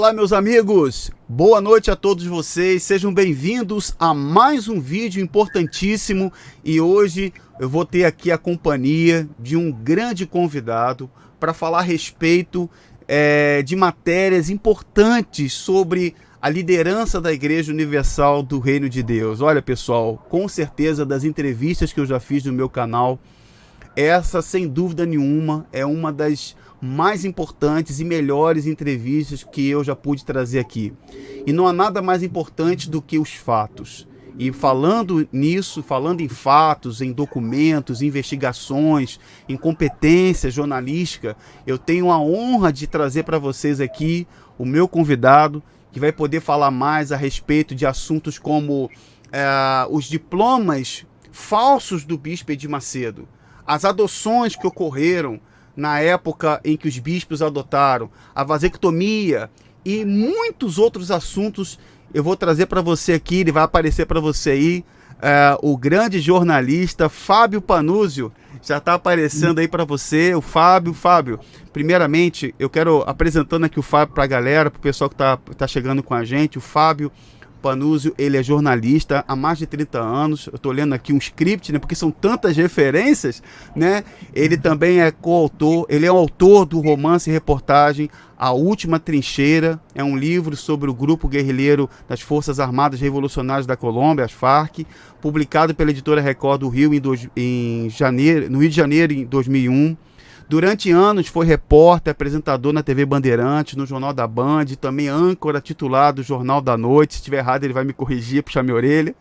Olá, meus amigos! Boa noite a todos vocês, sejam bem-vindos a mais um vídeo importantíssimo e hoje eu vou ter aqui a companhia de um grande convidado para falar a respeito de matérias importantes sobre a liderança da Igreja Universal do Reino de Deus. Olha, pessoal, com certeza das entrevistas que eu já fiz no meu canal, essa, sem dúvida nenhuma, é uma das mais importantes e melhores entrevistas que eu já pude trazer aqui. E não há nada mais importante do que os fatos. E falando nisso, falando em fatos, em documentos, investigações, em competência jornalística, eu tenho a honra de trazer para vocês aqui o meu convidado, que vai poder falar mais a respeito de assuntos como os diplomas falsos do bispo Edir Macedo, as adoções que ocorreram na época em que os bispos adotaram, a vasectomia e muitos outros assuntos. Eu vou trazer para você aqui, ele vai aparecer para você aí, o grande jornalista Fábio Panuzio, já está aparecendo aí para você, o Fábio. Fábio, primeiramente, eu quero apresentando aqui o Fábio para a galera, para o pessoal que tá chegando com a gente. O Fábio Panuzio, ele é jornalista há mais de 30 anos, eu estou lendo aqui um script, né, porque são tantas referências, né? Ele também é coautor, ele é o autor do romance e reportagem A Última Trincheira, é um livro sobre o grupo guerrilheiro das Forças Armadas Revolucionárias da Colômbia, as FARC, publicado pela editora Record do Rio no Rio de Janeiro em 2001. Durante anos foi repórter, apresentador na TV Bandeirantes, no Jornal da Band, também âncora titular do Jornal da Noite. Se estiver errado ele vai me corrigir, puxar minha orelha.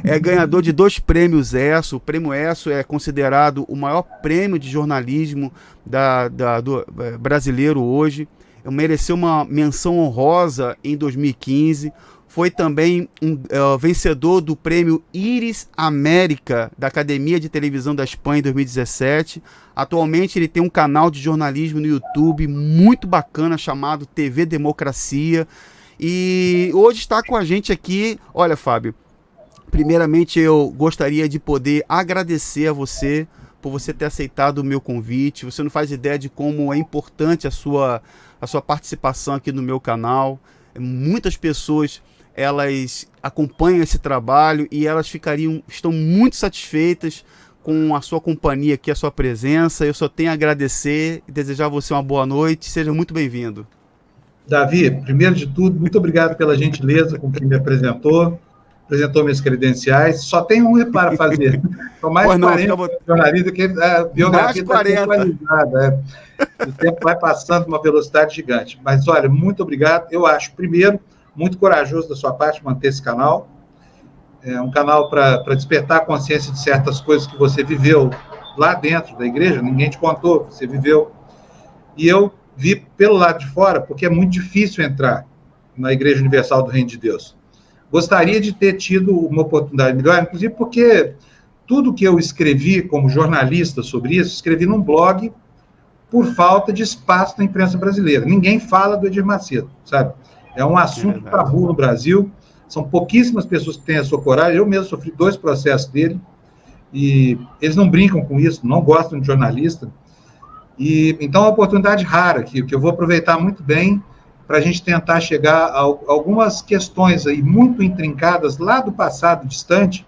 É ganhador de 2 prêmios ESSO. O prêmio ESSO é considerado o maior prêmio de jornalismo do brasileiro hoje. Mereceu uma menção honrosa em 2015. Foi também vencedor do prêmio Iris América da Academia de Televisão da Espanha em 2017. Atualmente ele tem um canal de jornalismo no YouTube muito bacana chamado TV Democracia. E hoje está com a gente aqui. Olha, Fábio, primeiramente eu gostaria de poder agradecer a você por você ter aceitado o meu convite. Você não faz ideia de como é importante a sua participação aqui no meu canal. Muitas pessoas elas acompanham esse trabalho e elas estão muito satisfeitas com a sua companhia aqui, a sua presença. Eu só tenho a agradecer e desejar a você uma boa noite. Seja muito bem-vindo. Davi, primeiro de tudo, muito obrigado pela gentileza com que me apresentou minhas credenciais. Só tenho um reparo a fazer. São mais de 40 jornalistas que a biografia está atualizada. O tempo vai passando com uma velocidade gigante. Mas, olha, muito obrigado. Eu acho, primeiro, muito corajoso da sua parte manter esse canal. É um canal para despertar a consciência de certas coisas que você viveu lá dentro da igreja, ninguém te contou, você viveu. E eu vi pelo lado de fora, porque é muito difícil entrar na Igreja Universal do Reino de Deus. Gostaria de ter tido uma oportunidade melhor, inclusive porque tudo que eu escrevi como jornalista sobre isso, escrevi num blog por falta de espaço na imprensa brasileira. Ninguém fala do Edir Macedo, sabe? É um assunto tabu no Brasil, são pouquíssimas pessoas que têm a sua coragem. Eu mesmo sofri 2 processos dele, e eles não brincam com isso, não gostam de jornalista. E então é uma oportunidade rara que eu vou aproveitar muito bem para a gente tentar chegar a algumas questões aí muito intrincadas lá do passado distante,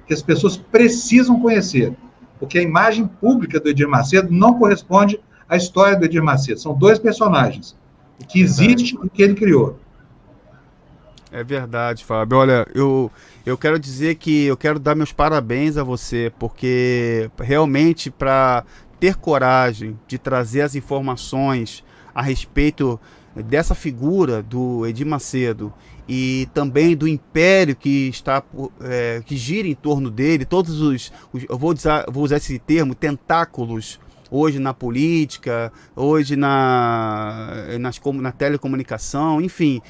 que as pessoas precisam conhecer, porque a imagem pública do Edir Macedo não corresponde à história do Edir Macedo. São 2 personagens, o que existe e o que ele criou. É verdade, Fábio. Olha, eu quero dizer que eu quero dar meus parabéns a você, porque realmente para ter coragem de trazer as informações a respeito dessa figura do Edir Macedo e também do império que gira em torno dele, todos eu vou usar esse termo, tentáculos, hoje na política, hoje na telecomunicação, enfim.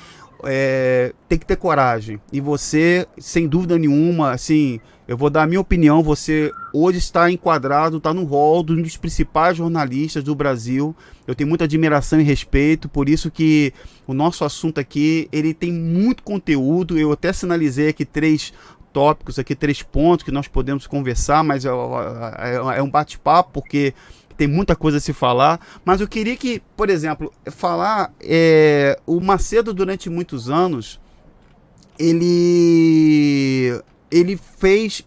Tem que ter coragem. E você, sem dúvida nenhuma, assim, eu vou dar a minha opinião, você hoje está enquadrado, está no rol de um dos principais jornalistas do Brasil. Eu tenho muita admiração e respeito, por isso que o nosso assunto aqui, ele tem muito conteúdo. Eu até sinalizei aqui 3 tópicos, aqui 3 pontos que nós podemos conversar, mas é um bate-papo, porque tem muita coisa a se falar, mas eu queria que, por exemplo, o Macedo durante muitos anos, ele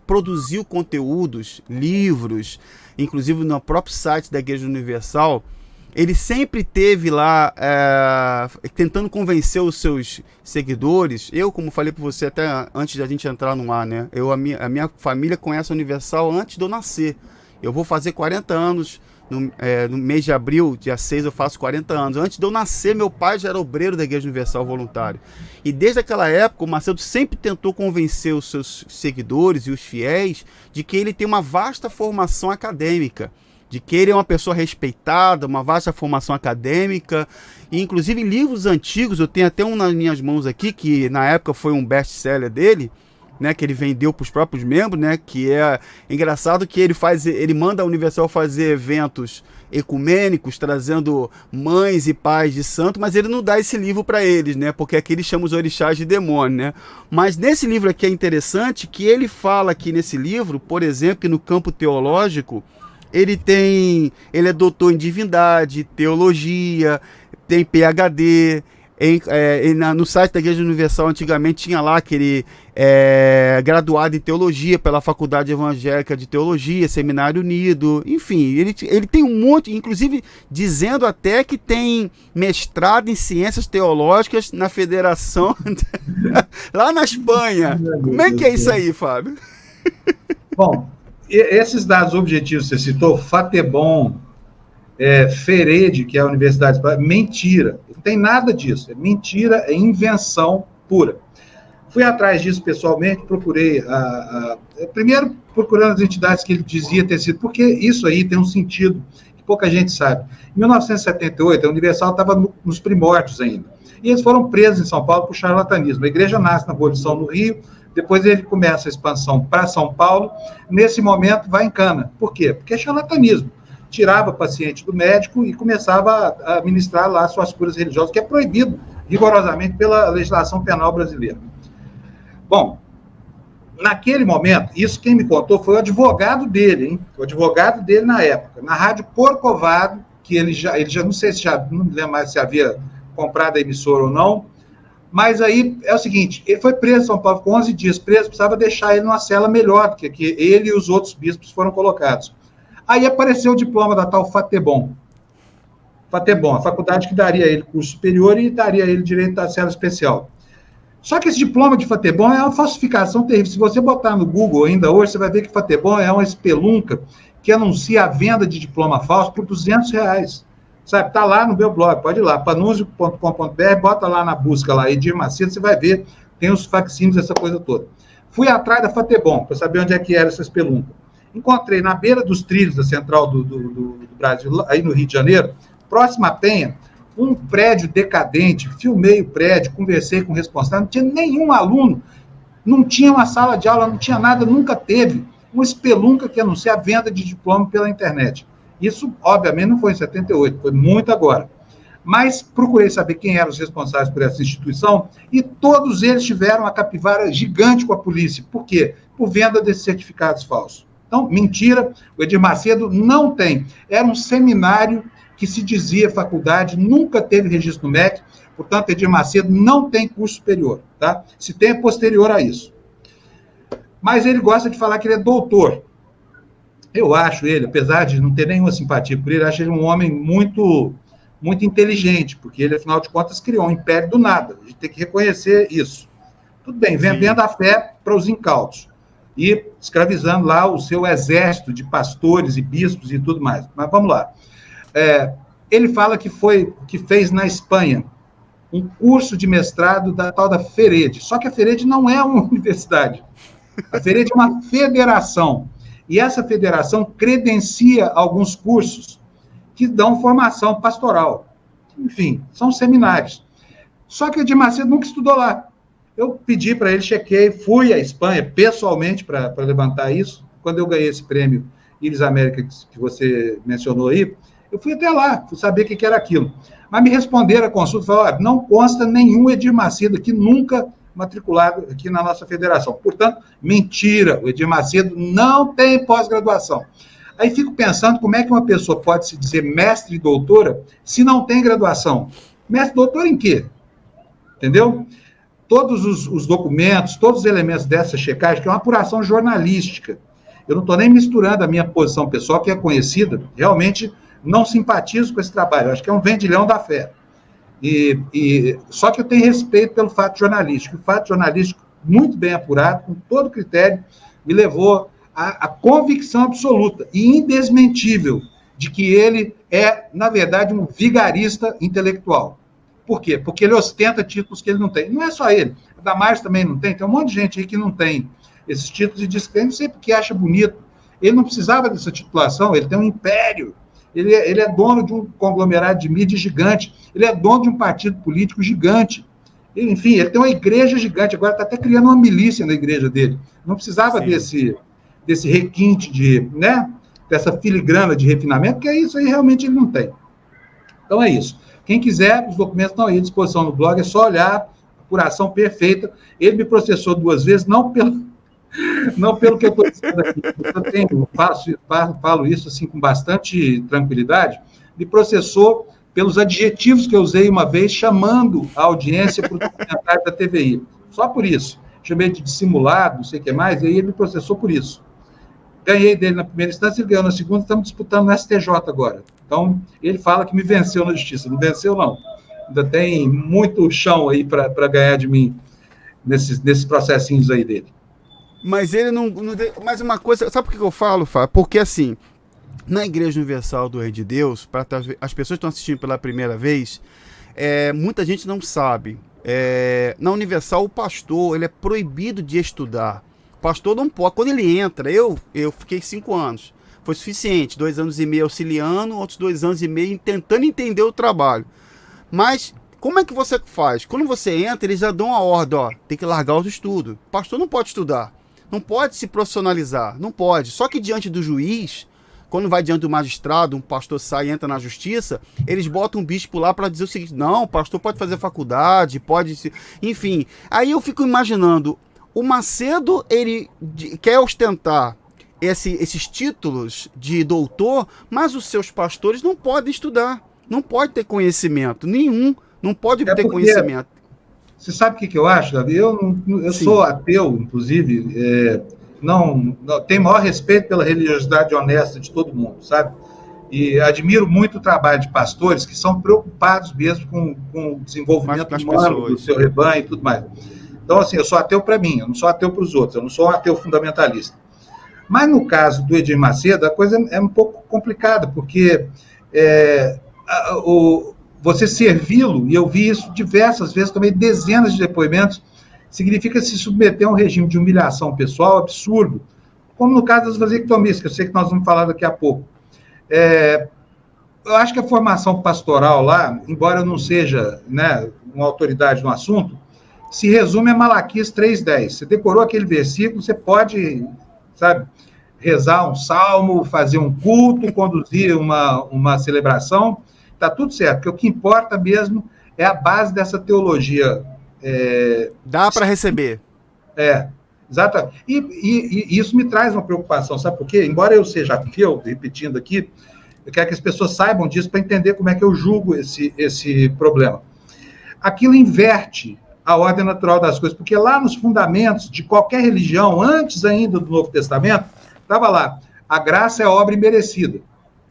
produziu conteúdos, livros, inclusive no próprio site da Igreja Universal. Ele sempre teve lá tentando convencer os seus seguidores. Eu, como falei para você até antes da gente entrar no ar, né? A minha família conhece a Universal antes de eu nascer. Eu vou fazer 40 anos no mês de abril, dia 6 eu faço 40 anos. Antes de eu nascer, meu pai já era obreiro da Igreja Universal voluntário. E desde aquela época, o Macedo sempre tentou convencer os seus seguidores e os fiéis de que ele tem uma vasta formação acadêmica, de que ele é uma pessoa respeitada, uma vasta formação acadêmica, e inclusive livros antigos, eu tenho até um nas minhas mãos aqui, que na época foi um best-seller dele, né, que ele vendeu para os próprios membros, né, que é engraçado que ele manda a Universal fazer eventos ecumênicos, trazendo mães e pais de santo, mas ele não dá esse livro para eles, né, porque aqui ele chama os orixás de demônio, né. Mas nesse livro aqui é interessante que ele fala aqui nesse livro, por exemplo, que no campo teológico, ele é doutor em divindade, teologia, tem PhD. No site da Igreja Universal antigamente tinha lá que ele é graduado em teologia pela Faculdade Evangélica de Teologia, Seminário Unido, enfim, ele tem um monte, inclusive dizendo até que tem mestrado em Ciências Teológicas na Federação lá na Espanha. Como é que é isso aí, Fábio? Bom, esses dados objetivos que você citou, Fatebon, Ferede, que é a Universidade de... mentira, não tem nada disso, é mentira, é invenção pura. Fui atrás disso pessoalmente, procurei, primeiro procurando as entidades que ele dizia ter sido, porque isso aí tem um sentido que pouca gente sabe. Em 1978, a Universal estava nos primórdios ainda, e eles foram presos em São Paulo por charlatanismo. A igreja nasce na Abolição no Rio, depois ele começa a expansão para São Paulo, nesse momento vai em cana. Por quê? Porque é charlatanismo. Tirava o paciente do médico e começava a administrar lá suas curas religiosas, que é proibido rigorosamente pela legislação penal brasileira. Bom, naquele momento, isso quem me contou foi o advogado dele, hein? O advogado dele na época, na Rádio Corcovado, que ele já não sei se não me lembro mais se havia comprado a emissora ou não, mas aí é o seguinte, ele foi preso em São Paulo com 11 dias preso, precisava deixar ele numa cela melhor do que ele e os outros bispos foram colocados. Aí apareceu o diploma da tal Fatebon. Fatebon, a faculdade que daria a ele curso superior e daria a ele direito à cela especial. Só que esse diploma de Fatebon é uma falsificação terrível. Se você botar no Google ainda hoje, você vai ver que Fatebon é uma espelunca que anuncia a venda de diploma falso por R$200. Sabe, tá lá no meu blog, pode ir lá, panunzio.com.br, bota lá na busca lá, Edir Macedo, você vai ver, tem os facsímiles, essa coisa toda. Fui atrás da Fatebon, para saber onde é que era essa espelunca. Encontrei na beira dos trilhos da central do Brasil, aí no Rio de Janeiro, próximo à Penha, um prédio decadente, filmei o prédio, conversei com o responsável, não tinha nenhum aluno, não tinha uma sala de aula, não tinha nada, nunca teve uma espelunca que anuncia a venda de diploma pela internet. Isso, obviamente, não foi em 78, foi muito agora. Mas procurei saber quem eram os responsáveis por essa instituição e todos eles tiveram uma capivara gigante com a polícia. Por quê? Por venda desses certificados falsos. Então, mentira, o Edir Macedo não tem. Era um seminário que se dizia faculdade, nunca teve registro no MEC, portanto, Edir Macedo não tem curso superior, tá? Se tem, é posterior a isso. Mas ele gosta de falar que ele é doutor. Eu acho ele, apesar de não ter nenhuma simpatia por ele, acho ele um homem muito, muito inteligente, porque ele, afinal de contas, criou um império do nada. A gente tem que reconhecer isso. Tudo bem, vendendo a fé para os incautos e escravizando lá o seu exército de pastores e bispos e tudo mais. Mas vamos lá. Ele fala que fez na Espanha um curso de mestrado da tal da Ferede. Só que a Ferede não é uma universidade. A Ferede é uma federação. E essa federação credencia alguns cursos que dão formação pastoral. Enfim, são seminários. Só que o Edir Macedo nunca estudou lá. Eu pedi para ele, chequei, fui à Espanha pessoalmente para levantar isso. Quando eu ganhei esse prêmio Iris América que você mencionou aí, eu fui até lá, fui saber o que era aquilo. Mas me responderam a consulta, falaram, não consta nenhum Edir Macedo aqui, nunca matriculado aqui na nossa federação. Portanto, mentira, o Edir Macedo não tem pós-graduação. Aí fico pensando como é que uma pessoa pode se dizer mestre e doutora se não tem graduação. Mestre e doutor em quê? Entendeu? Todos os documentos, todos os elementos dessa checagem, que é uma apuração jornalística. Eu não estou nem misturando a minha posição pessoal, que é conhecida, realmente não simpatizo com esse trabalho, eu acho que é um vendilhão da fé. Só que eu tenho respeito pelo fato jornalístico. O fato jornalístico, muito bem apurado, com todo critério, me levou à convicção absoluta e indesmentível de que ele é, na verdade, um vigarista intelectual. Por quê? Porque ele ostenta títulos que ele não tem. Não é só ele. A Damares também não tem. Tem um monte de gente aí que não tem esses títulos e diz que tem, não sei porque acha bonito. Ele não precisava dessa titulação, ele tem um império. Ele é dono de um conglomerado de mídia gigante. Ele é dono de um partido político gigante. Enfim, ele tem uma igreja gigante. Agora está até criando uma milícia na igreja dele. Não precisava desse requinte, né, dessa filigrana de refinamento, porque isso aí realmente ele não tem. Então é isso. Quem quiser, os documentos estão aí à disposição no blog, é só olhar, apuração perfeita. Ele me processou 2 vezes, não pelo que eu estou dizendo aqui, eu falo isso assim com bastante tranquilidade, me processou pelos adjetivos que eu usei uma vez, chamando a audiência para o documentário da TVI. Só por isso. Chamei de dissimulado, não sei o que mais, e aí ele me processou por isso. Ganhei dele na primeira instância, ele ganhou na segunda, estamos disputando no STJ agora. Então, ele fala que me venceu na justiça. Não venceu, não. Ainda tem muito chão aí para ganhar de mim nesses processinhos aí dele. Mas ele não. Mas uma coisa. Sabe por que eu falo, Fábio? Porque assim, na Igreja Universal do Reino de Deus, para as pessoas que estão assistindo pela primeira vez, muita gente não sabe. Na Universal, o pastor ele é proibido de estudar. O pastor não pode. Quando ele entra, eu fiquei 5 anos. Foi suficiente. 2 anos e meio auxiliando, outros 2 anos e meio tentando entender o trabalho. Mas como é que você faz? Quando você entra, eles já dão a ordem, ó, tem que largar os estudos. O pastor não pode estudar. Não pode se profissionalizar, não pode. Só que diante do juiz, quando vai diante do magistrado, um pastor sai e entra na justiça, eles botam um bispo lá para dizer o seguinte, não, o pastor pode fazer faculdade, pode... Enfim, aí eu fico imaginando, o Macedo, ele quer ostentar esses títulos de doutor, mas os seus pastores não podem estudar, não podem ter conhecimento nenhum, não podem ter conhecimento. Você sabe o que eu acho, Davi? Eu sou ateu, inclusive, não tenho maior respeito pela religiosidade honesta de todo mundo, sabe? E admiro muito o trabalho de pastores que são preocupados mesmo com o desenvolvimento humano do seu rebanho e tudo mais. Então, assim, eu sou ateu para mim, eu não sou ateu para os outros, eu não sou um ateu fundamentalista. Mas no caso do Edir Macedo, a coisa é um pouco complicada, porque você servi-lo, e eu vi isso diversas vezes, também dezenas de depoimentos, significa se submeter a um regime de humilhação pessoal absurdo, como no caso das vasectomias, que eu sei que nós vamos falar daqui a pouco. Eu acho que a formação pastoral lá, embora eu não seja, né, uma autoridade no assunto, se resume a Malaquias 3:10. Você decorou aquele versículo, você pode, sabe, rezar um salmo, fazer um culto, conduzir uma celebração, está tudo certo, porque o que importa mesmo é a base dessa teologia. Dá para receber. Exatamente. E isso me traz uma preocupação, sabe por quê? Embora eu seja ateu, repetindo aqui, eu quero que as pessoas saibam disso para entender como é que eu julgo esse problema. Aquilo inverte a ordem natural das coisas, porque lá nos fundamentos de qualquer religião, antes ainda do Novo Testamento, estava lá, a graça é a obra imerecida.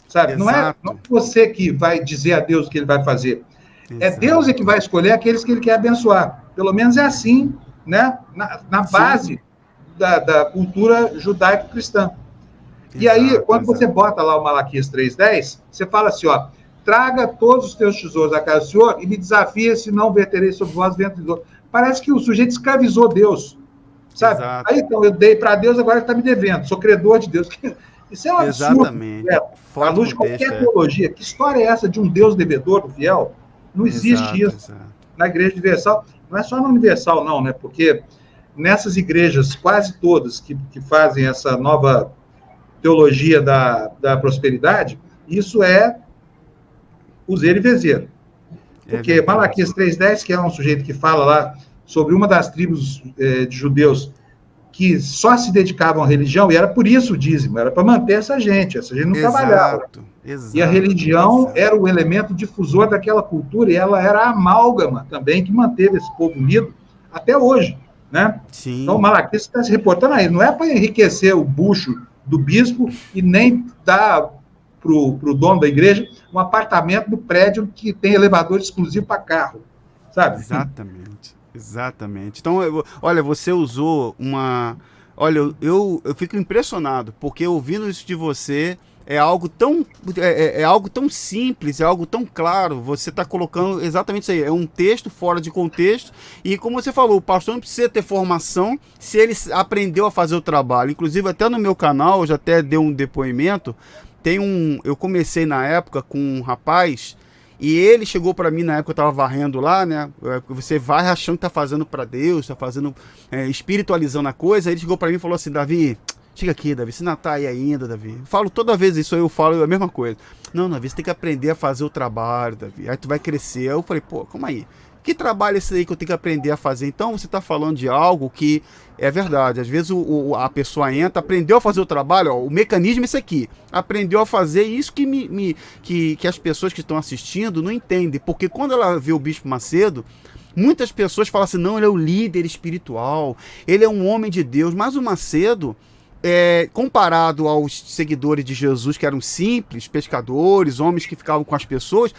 Sabe? Não é você que vai dizer a Deus o que ele vai fazer. Exato. É Deus que vai escolher aqueles que ele quer abençoar. Pelo menos é assim, né? Na base da cultura judaico-cristã. E aí, quando você bota lá o Malaquias 3:10, você fala assim, ó, traga todos os teus tesouros à casa do Senhor e me desafia se não verterei sobre vós ventre de dor. Parece que o sujeito escravizou Deus. Sabe? Exato. Aí, então, eu dei para Deus, agora ele está me devendo. Sou credor de Deus. Isso é um absurdo. Exatamente. À luz de qualquer teologia. Que história é essa de um Deus devedor do fiel? Não existe isso. Na Igreja Universal. Não é só na Universal, não, né? Porque nessas igrejas, quase todas, que fazem essa nova teologia da prosperidade, isso é useiro e vezeiro. Porque Malaquias 3:10, que é um sujeito que fala lá sobre uma das tribos de judeus que só se dedicavam à religião, e era por isso o dízimo, era para manter essa gente não trabalhava. Exato, e a religião era o elemento difusor daquela cultura, e ela era a amálgama também que manteve esse povo unido até hoje, né? Sim. Então o Malaquias está se reportando aí, não é para enriquecer o bucho do bispo e nem dar para o dono da igreja um apartamento no prédio que tem elevador exclusivo para carro, sabe? Exatamente. Então, olha, você usou uma... Olha, eu fico impressionado, porque ouvindo isso de você é algo tão simples, é algo tão claro. Você está colocando exatamente isso aí. É um texto fora de contexto. E como você falou, o pastor não precisa ter formação se ele aprendeu a fazer o trabalho. Inclusive, até no meu canal, eu já até dei um depoimento. Eu comecei na época com um rapaz... E ele chegou para mim na época, eu estava varrendo lá, né? Você vai achando que tá fazendo para Deus, está fazendo, espiritualizando a coisa. Ele chegou para mim e falou assim: Davi, chega aqui, Davi, você não tá aí ainda, Davi. Eu falo toda vez isso aí, eu falo a mesma coisa. Não, Davi, você tem que aprender a fazer o trabalho, Davi. Aí tu vai crescer. Aí eu falei, pô, calma aí. Que trabalho é esse aí que eu tenho que aprender a fazer? Então você está falando de algo que é verdade. Às vezes a pessoa entra, aprendeu a fazer o trabalho, ó, o mecanismo é esse aqui. Aprendeu a fazer isso que as pessoas que estão assistindo não entendem. Porque quando ela vê o Bispo Macedo, muitas pessoas falam assim, não, ele é o líder espiritual, ele é um homem de Deus. Mas o Macedo... comparado aos seguidores de Jesus, que eram simples, pescadores, homens que ficavam com as pessoas,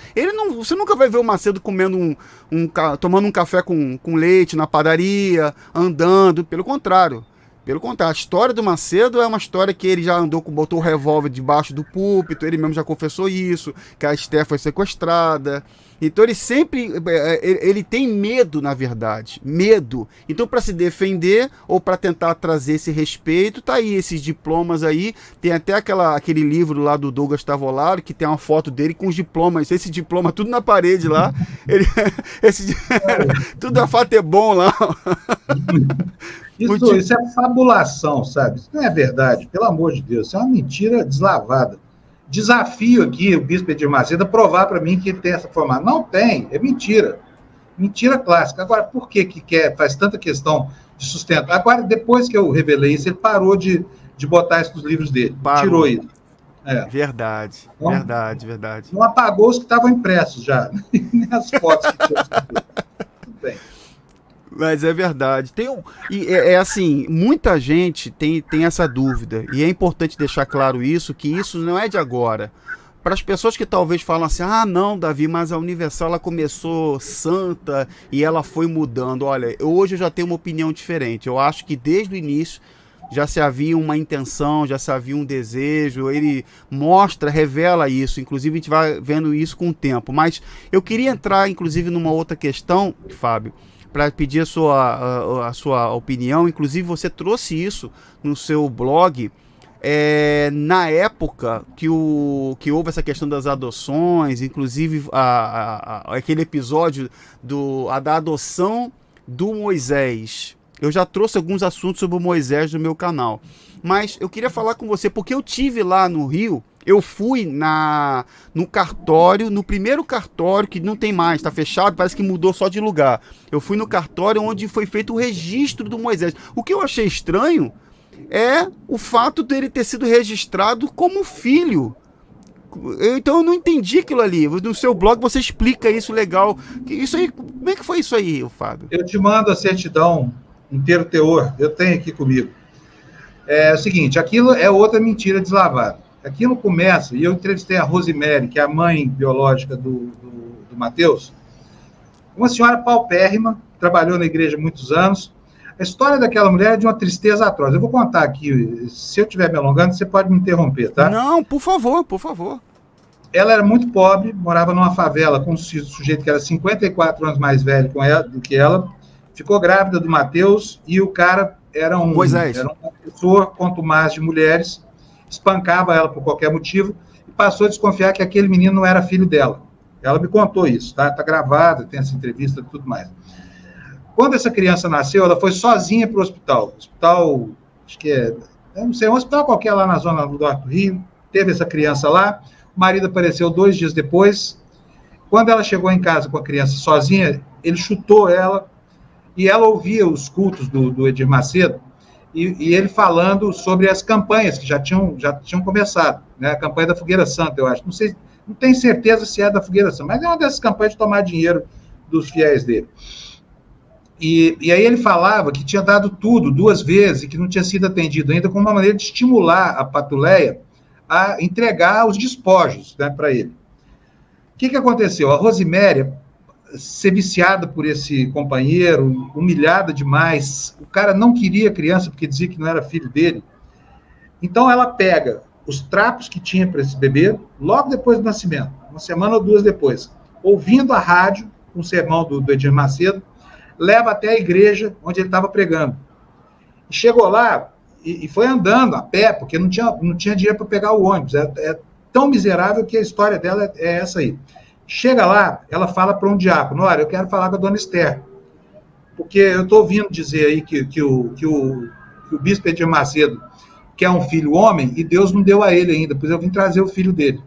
você nunca vai ver o Macedo comendo tomando um café com leite na padaria, andando, pelo contrário. A história do Macedo é uma história que ele já botou o revólver debaixo do púlpito, ele mesmo já confessou isso, que a Esther foi sequestrada. Então ele tem medo, na verdade, medo. Então, para se defender ou para tentar trazer esse respeito, tá aí esses diplomas aí. Tem até aquele livro lá do Douglas Tavolaro que tem uma foto dele com os diplomas. Esse diploma tudo na parede lá. Tudo a fato é bom lá. Isso é fabulação, sabe? Isso não é verdade, pelo amor de Deus. Isso é uma mentira deslavada. Desafio aqui o Bispo Edir Macedo a provar para mim que ele tem essa formação. Não tem, é mentira. Mentira clássica. Agora, por que faz tanta questão de sustentar? Agora, depois que eu revelei isso, ele parou de botar isso nos livros dele. Parou. Tirou isso. Verdade. Não apagou os que estavam impressos já. Nem as fotos que tinham. Tudo bem. Mas é verdade. Assim, muita gente tem essa dúvida. E é importante deixar claro isso, que isso não é de agora. Para as pessoas que talvez falam assim, não, Davi, mas a Universal ela começou santa e ela foi mudando. Olha, hoje eu já tenho uma opinião diferente. Eu acho que desde o início já se havia uma intenção, já se havia um desejo. Ele revela isso. Inclusive a gente vai vendo isso com o tempo. Mas eu queria entrar, inclusive, numa outra questão, Fábio, para pedir a sua opinião. Inclusive, você trouxe isso no seu blog, na época que houve essa questão das adoções, inclusive aquele episódio da adoção do Moisés. Eu já trouxe alguns assuntos sobre o Moisés no meu canal. Mas eu queria falar com você, porque eu tive lá no Rio. Eu fui no cartório, no primeiro cartório, que não tem mais, está fechado, parece que mudou só de lugar. Eu fui no cartório onde foi feito o registro do Moisés. O que eu achei estranho é o fato dele ter sido registrado como filho. Então eu não entendi aquilo ali. No seu blog você explica isso legal. Isso aí, como é que foi isso aí, Fábio? Eu te mando a certidão inteiro teor, eu tenho aqui comigo. É o seguinte, aquilo é outra mentira deslavada. Aquilo começa, e eu entrevistei a Rosemary, que é a mãe biológica do Mateus, uma senhora paupérrima, trabalhou na igreja há muitos anos. A história daquela mulher é de uma tristeza atroz. Eu vou contar aqui, se eu estiver me alongando, você pode me interromper, tá? Não, por favor. Ela era muito pobre, morava numa favela com um sujeito que era 54 anos mais velho do que ela, ficou grávida do Mateus, e o cara era um professor contumaz de mulheres, espancava ela por qualquer motivo e passou a desconfiar que aquele menino não era filho dela. Ela me contou isso, tá gravada, tem essa entrevista e tudo mais. Quando essa criança nasceu, ela foi sozinha para o hospital, acho que eu não sei, um hospital qualquer lá na zona do norte do Rio, teve essa criança lá, o marido apareceu 2 dias depois. Quando ela chegou em casa com a criança sozinha, ele chutou ela, e ela ouvia os cultos do Edir Macedo, e ele falando sobre as campanhas que já tinham começado, né? A campanha da Fogueira Santa, eu acho. Não sei, não tenho certeza se é da Fogueira Santa, mas é uma dessas campanhas de tomar dinheiro dos fiéis dele. E aí ele falava que tinha dado tudo 2 vezes e que não tinha sido atendido ainda, como uma maneira de estimular a Patuleia a entregar os despojos, né, para ele. O que aconteceu? A Rosiméria, ser viciada por esse companheiro, humilhada demais, o cara não queria a criança porque dizia que não era filho dele. Então ela pega os trapos que tinha para esse bebê, logo depois do nascimento, 1 semana ou 2 depois, ouvindo a rádio, um sermão do Edir Macedo, leva até a igreja onde ele estava pregando. E chegou lá e foi andando a pé, porque não tinha dinheiro para pegar o ônibus. É tão miserável que a história dela é essa aí. Chega lá, ela fala para um diácono: olha, eu quero falar com a dona Esther, porque eu estou ouvindo dizer aí que o bispo Edir Macedo quer um filho homem e Deus não deu a ele ainda, pois eu vim trazer o filho dele.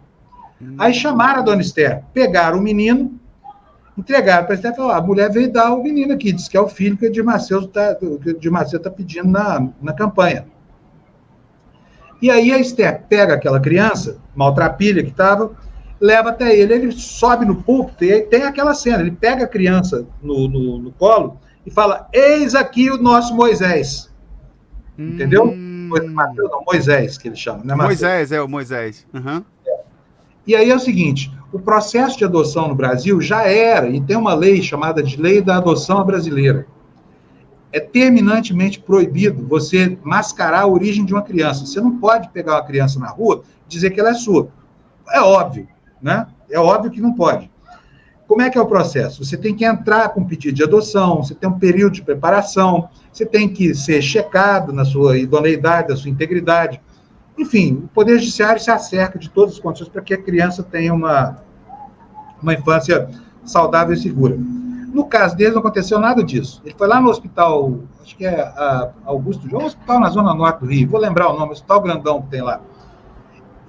Aí chamaram a dona Esther, pegaram o menino, entregaram para a Esther e falaram: a mulher veio dar o menino aqui, diz que é o filho que o Edir Macedo está pedindo na campanha. E aí a Esther pega aquela criança, maltrapilha que estava, leva até ele sobe no púlpito e aí tem aquela cena, ele pega a criança no colo e fala: eis aqui o nosso Moisés. Entendeu? Mateus, não, Moisés, que ele chama. Né, Moisés, o Moisés. Uhum. E aí é o seguinte, o processo de adoção no Brasil já era, e tem uma lei chamada de Lei da Adoção Brasileira. É terminantemente proibido você mascarar a origem de uma criança. Você não pode pegar uma criança na rua e dizer que ela é sua. É óbvio, né? É óbvio que não pode. Como é que é o processo? Você tem que entrar com pedido de adoção, você tem um período de preparação, você tem que ser checado na sua idoneidade, na sua integridade. Enfim, o Poder Judiciário se acerca de todas as condições para que a criança tenha uma infância saudável e segura. No caso dele, não aconteceu nada disso. Ele foi lá no hospital, acho que é Augusto João, um hospital na zona norte do Rio, vou lembrar o nome, hospital grandão que tem lá.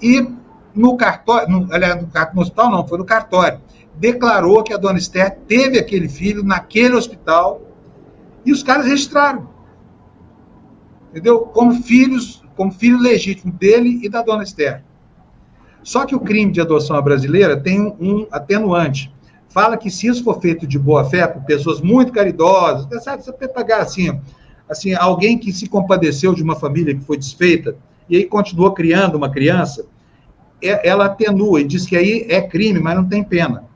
E no cartório, no hospital não, foi no cartório, declarou que a dona Esther teve aquele filho naquele hospital e os caras registraram. Entendeu? Como filho legítimo dele e da dona Esther. Só que o crime de adoção brasileira tem um atenuante. Fala que se isso for feito de boa fé por pessoas muito caridosas, sabe, você pode pagar assim, alguém que se compadeceu de uma família que foi desfeita e aí continuou criando uma criança, ela atenua e diz que aí é crime, mas não tem pena.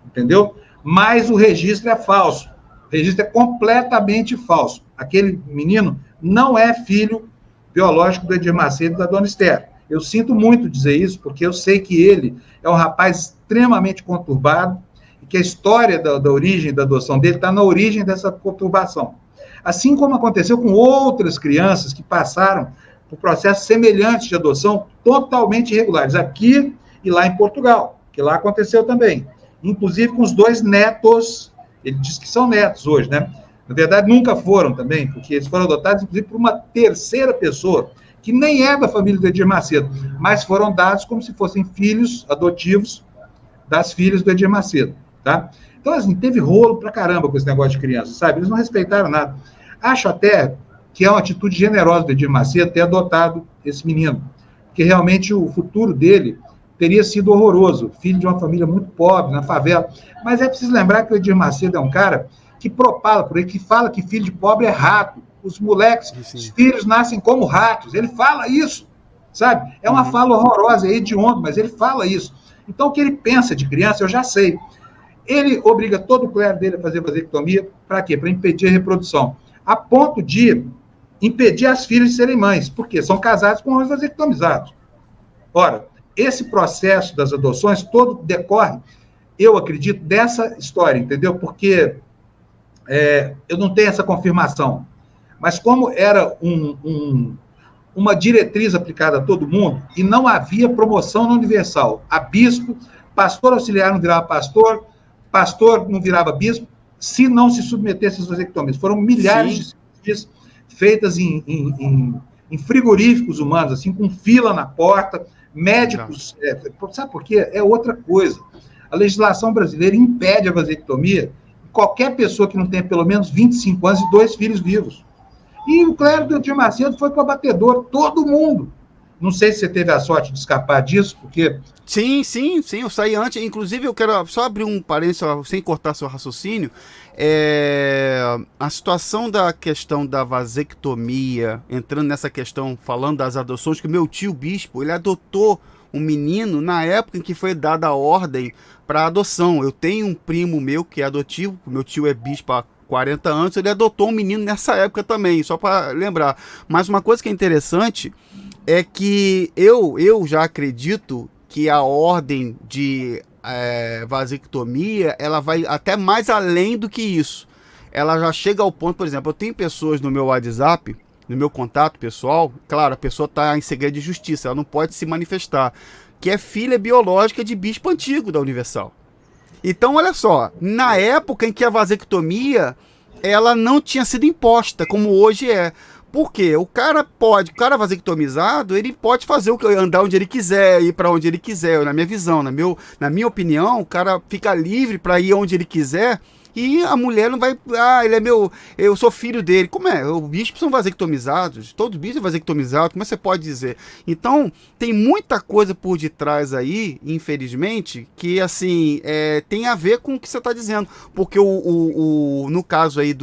Entendeu? Mas o registro é falso. O registro é completamente falso. Aquele menino não é filho biológico do Edir Macedo e da dona Esther. Eu sinto muito dizer isso, porque eu sei que ele é um rapaz extremamente conturbado e que a história da origem da adoção dele está na origem dessa conturbação. Assim como aconteceu com outras crianças que passaram por processos semelhantes de adoção totalmente irregulares, aqui e lá em Portugal, que lá aconteceu também. Inclusive com os 2 netos, ele diz que são netos hoje, né? Na verdade, nunca foram também, porque eles foram adotados, inclusive, por uma terceira pessoa, que nem é da família do Edir Macedo, mas foram dados como se fossem filhos adotivos das filhas do Edir Macedo, tá? Então, assim, teve rolo pra caramba com esse negócio de criança, sabe? Eles não respeitaram nada. Acho até que é uma atitude generosa do Edir Macedo ter adotado esse menino, porque realmente o futuro dele teria sido horroroso, filho de uma família muito pobre, na favela. Mas é preciso lembrar que o Edir Macedo é um cara que propala por aí, que fala que filho de pobre é rato. Os moleques, os filhos nascem como ratos. Ele fala isso, sabe? É uma fala horrorosa, é hediondo, mas ele fala isso. Então, o que ele pensa de criança, eu já sei. Ele obriga todo o clero dele a fazer vasectomia, para quê? Para impedir a reprodução. A ponto de impedir as filhas de serem mães, porque são casados com homens vasectomizados. Ora, esse processo das adoções todo decorre, eu acredito, dessa história, entendeu? Porque eu não tenho essa confirmação, mas como era uma diretriz aplicada a todo mundo, e não havia promoção na Universal, a bispo, pastor auxiliar não virava pastor não virava bispo, se não se submetesse às vasectomias. Foram milhares de cirurgias feitas em frigoríficos humanos, assim, com fila na porta, médicos, sabe por quê? É outra coisa. A legislação brasileira impede a vasectomia qualquer pessoa que não tenha pelo menos 25 anos e 2 filhos vivos. E o clero do Edir Macedo foi para o abatedor, todo mundo. Não sei se você teve a sorte de escapar disso, porque... Sim, eu saí antes. Inclusive, eu quero só abrir um parênteses, sem cortar seu raciocínio. A situação da questão da vasectomia, entrando nessa questão, falando das adoções, que o meu tio bispo, ele adotou um menino na época em que foi dada a ordem para adoção. Eu tenho um primo meu que é adotivo, meu tio é bispo há 40 anos, ele adotou um menino nessa época também, só para lembrar. Mas uma coisa que é interessante é que eu já acredito que a ordem de vasectomia, ela vai até mais além do que isso. Ela já chega ao ponto, por exemplo, eu tenho pessoas no meu WhatsApp, no meu contato pessoal, claro, a pessoa está em segredo de justiça, ela não pode se manifestar, que é filha biológica de bispo antigo da Universal. Então, olha só, na época em que a vasectomia, ela não tinha sido imposta, como hoje é. Por quê? O cara vasectomizado, ele pode fazer andar onde ele quiser, ir para onde ele quiser. Na minha visão, na minha opinião, o cara fica livre para ir onde ele quiser. E a mulher não vai... ele é eu sou filho dele. Como é? Os bispos são vasectomizados. Todos os bispos são vasectomizados. Como você pode dizer? Então, tem muita coisa por detrás aí, infelizmente, que, assim, tem a ver com o que você está dizendo. Porque no caso aí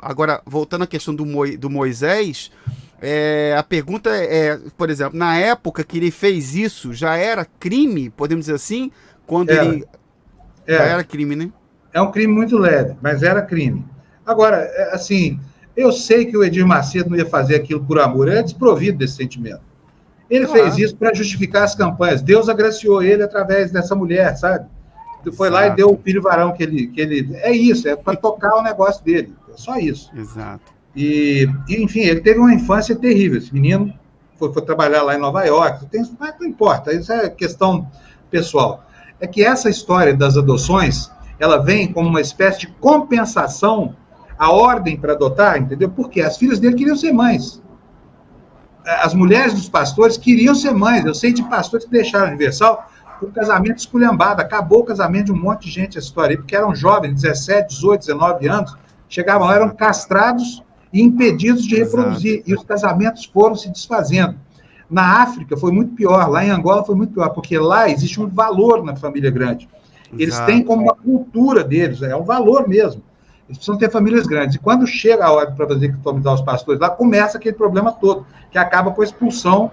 agora, voltando à questão do Moisés... a pergunta por exemplo, na época que ele fez isso, já era crime, podemos dizer assim? Quando ele... Já era crime, né? É um crime muito leve, mas era crime. Agora, assim, eu sei que o Edir Macedo não ia fazer aquilo por amor, ele é desprovido desse sentimento. Ele fez isso para justificar as campanhas. Deus agraciou ele através dessa mulher, sabe? Foi lá e deu o filho varão que ele... É isso, é para tocar o negócio dele. É só isso. Exato. E, enfim, ele teve uma infância terrível. Esse menino foi trabalhar lá em Nova York. Mas não importa, isso é questão pessoal. É que essa história das adoções, ela vem como uma espécie de compensação à ordem para adotar, entendeu? Porque as filhas dele queriam ser mães. As mulheres dos pastores queriam ser mães. Eu sei de pastores que deixaram a Universal por casamento esculhambado. Acabou o casamento de um monte de gente, essa história aí, porque eram jovens, 17, 18, 19 anos, chegavam lá, eram castrados e impedidos de reproduzir. Exato. E os casamentos foram se desfazendo. Na África foi muito pior, lá em Angola foi muito pior, porque lá existe um valor na família grande. Eles têm como uma cultura deles, é um valor mesmo. Eles precisam ter famílias grandes. E quando chega a hora para vasectomizar os pastores, lá começa aquele problema todo, que acaba com a expulsão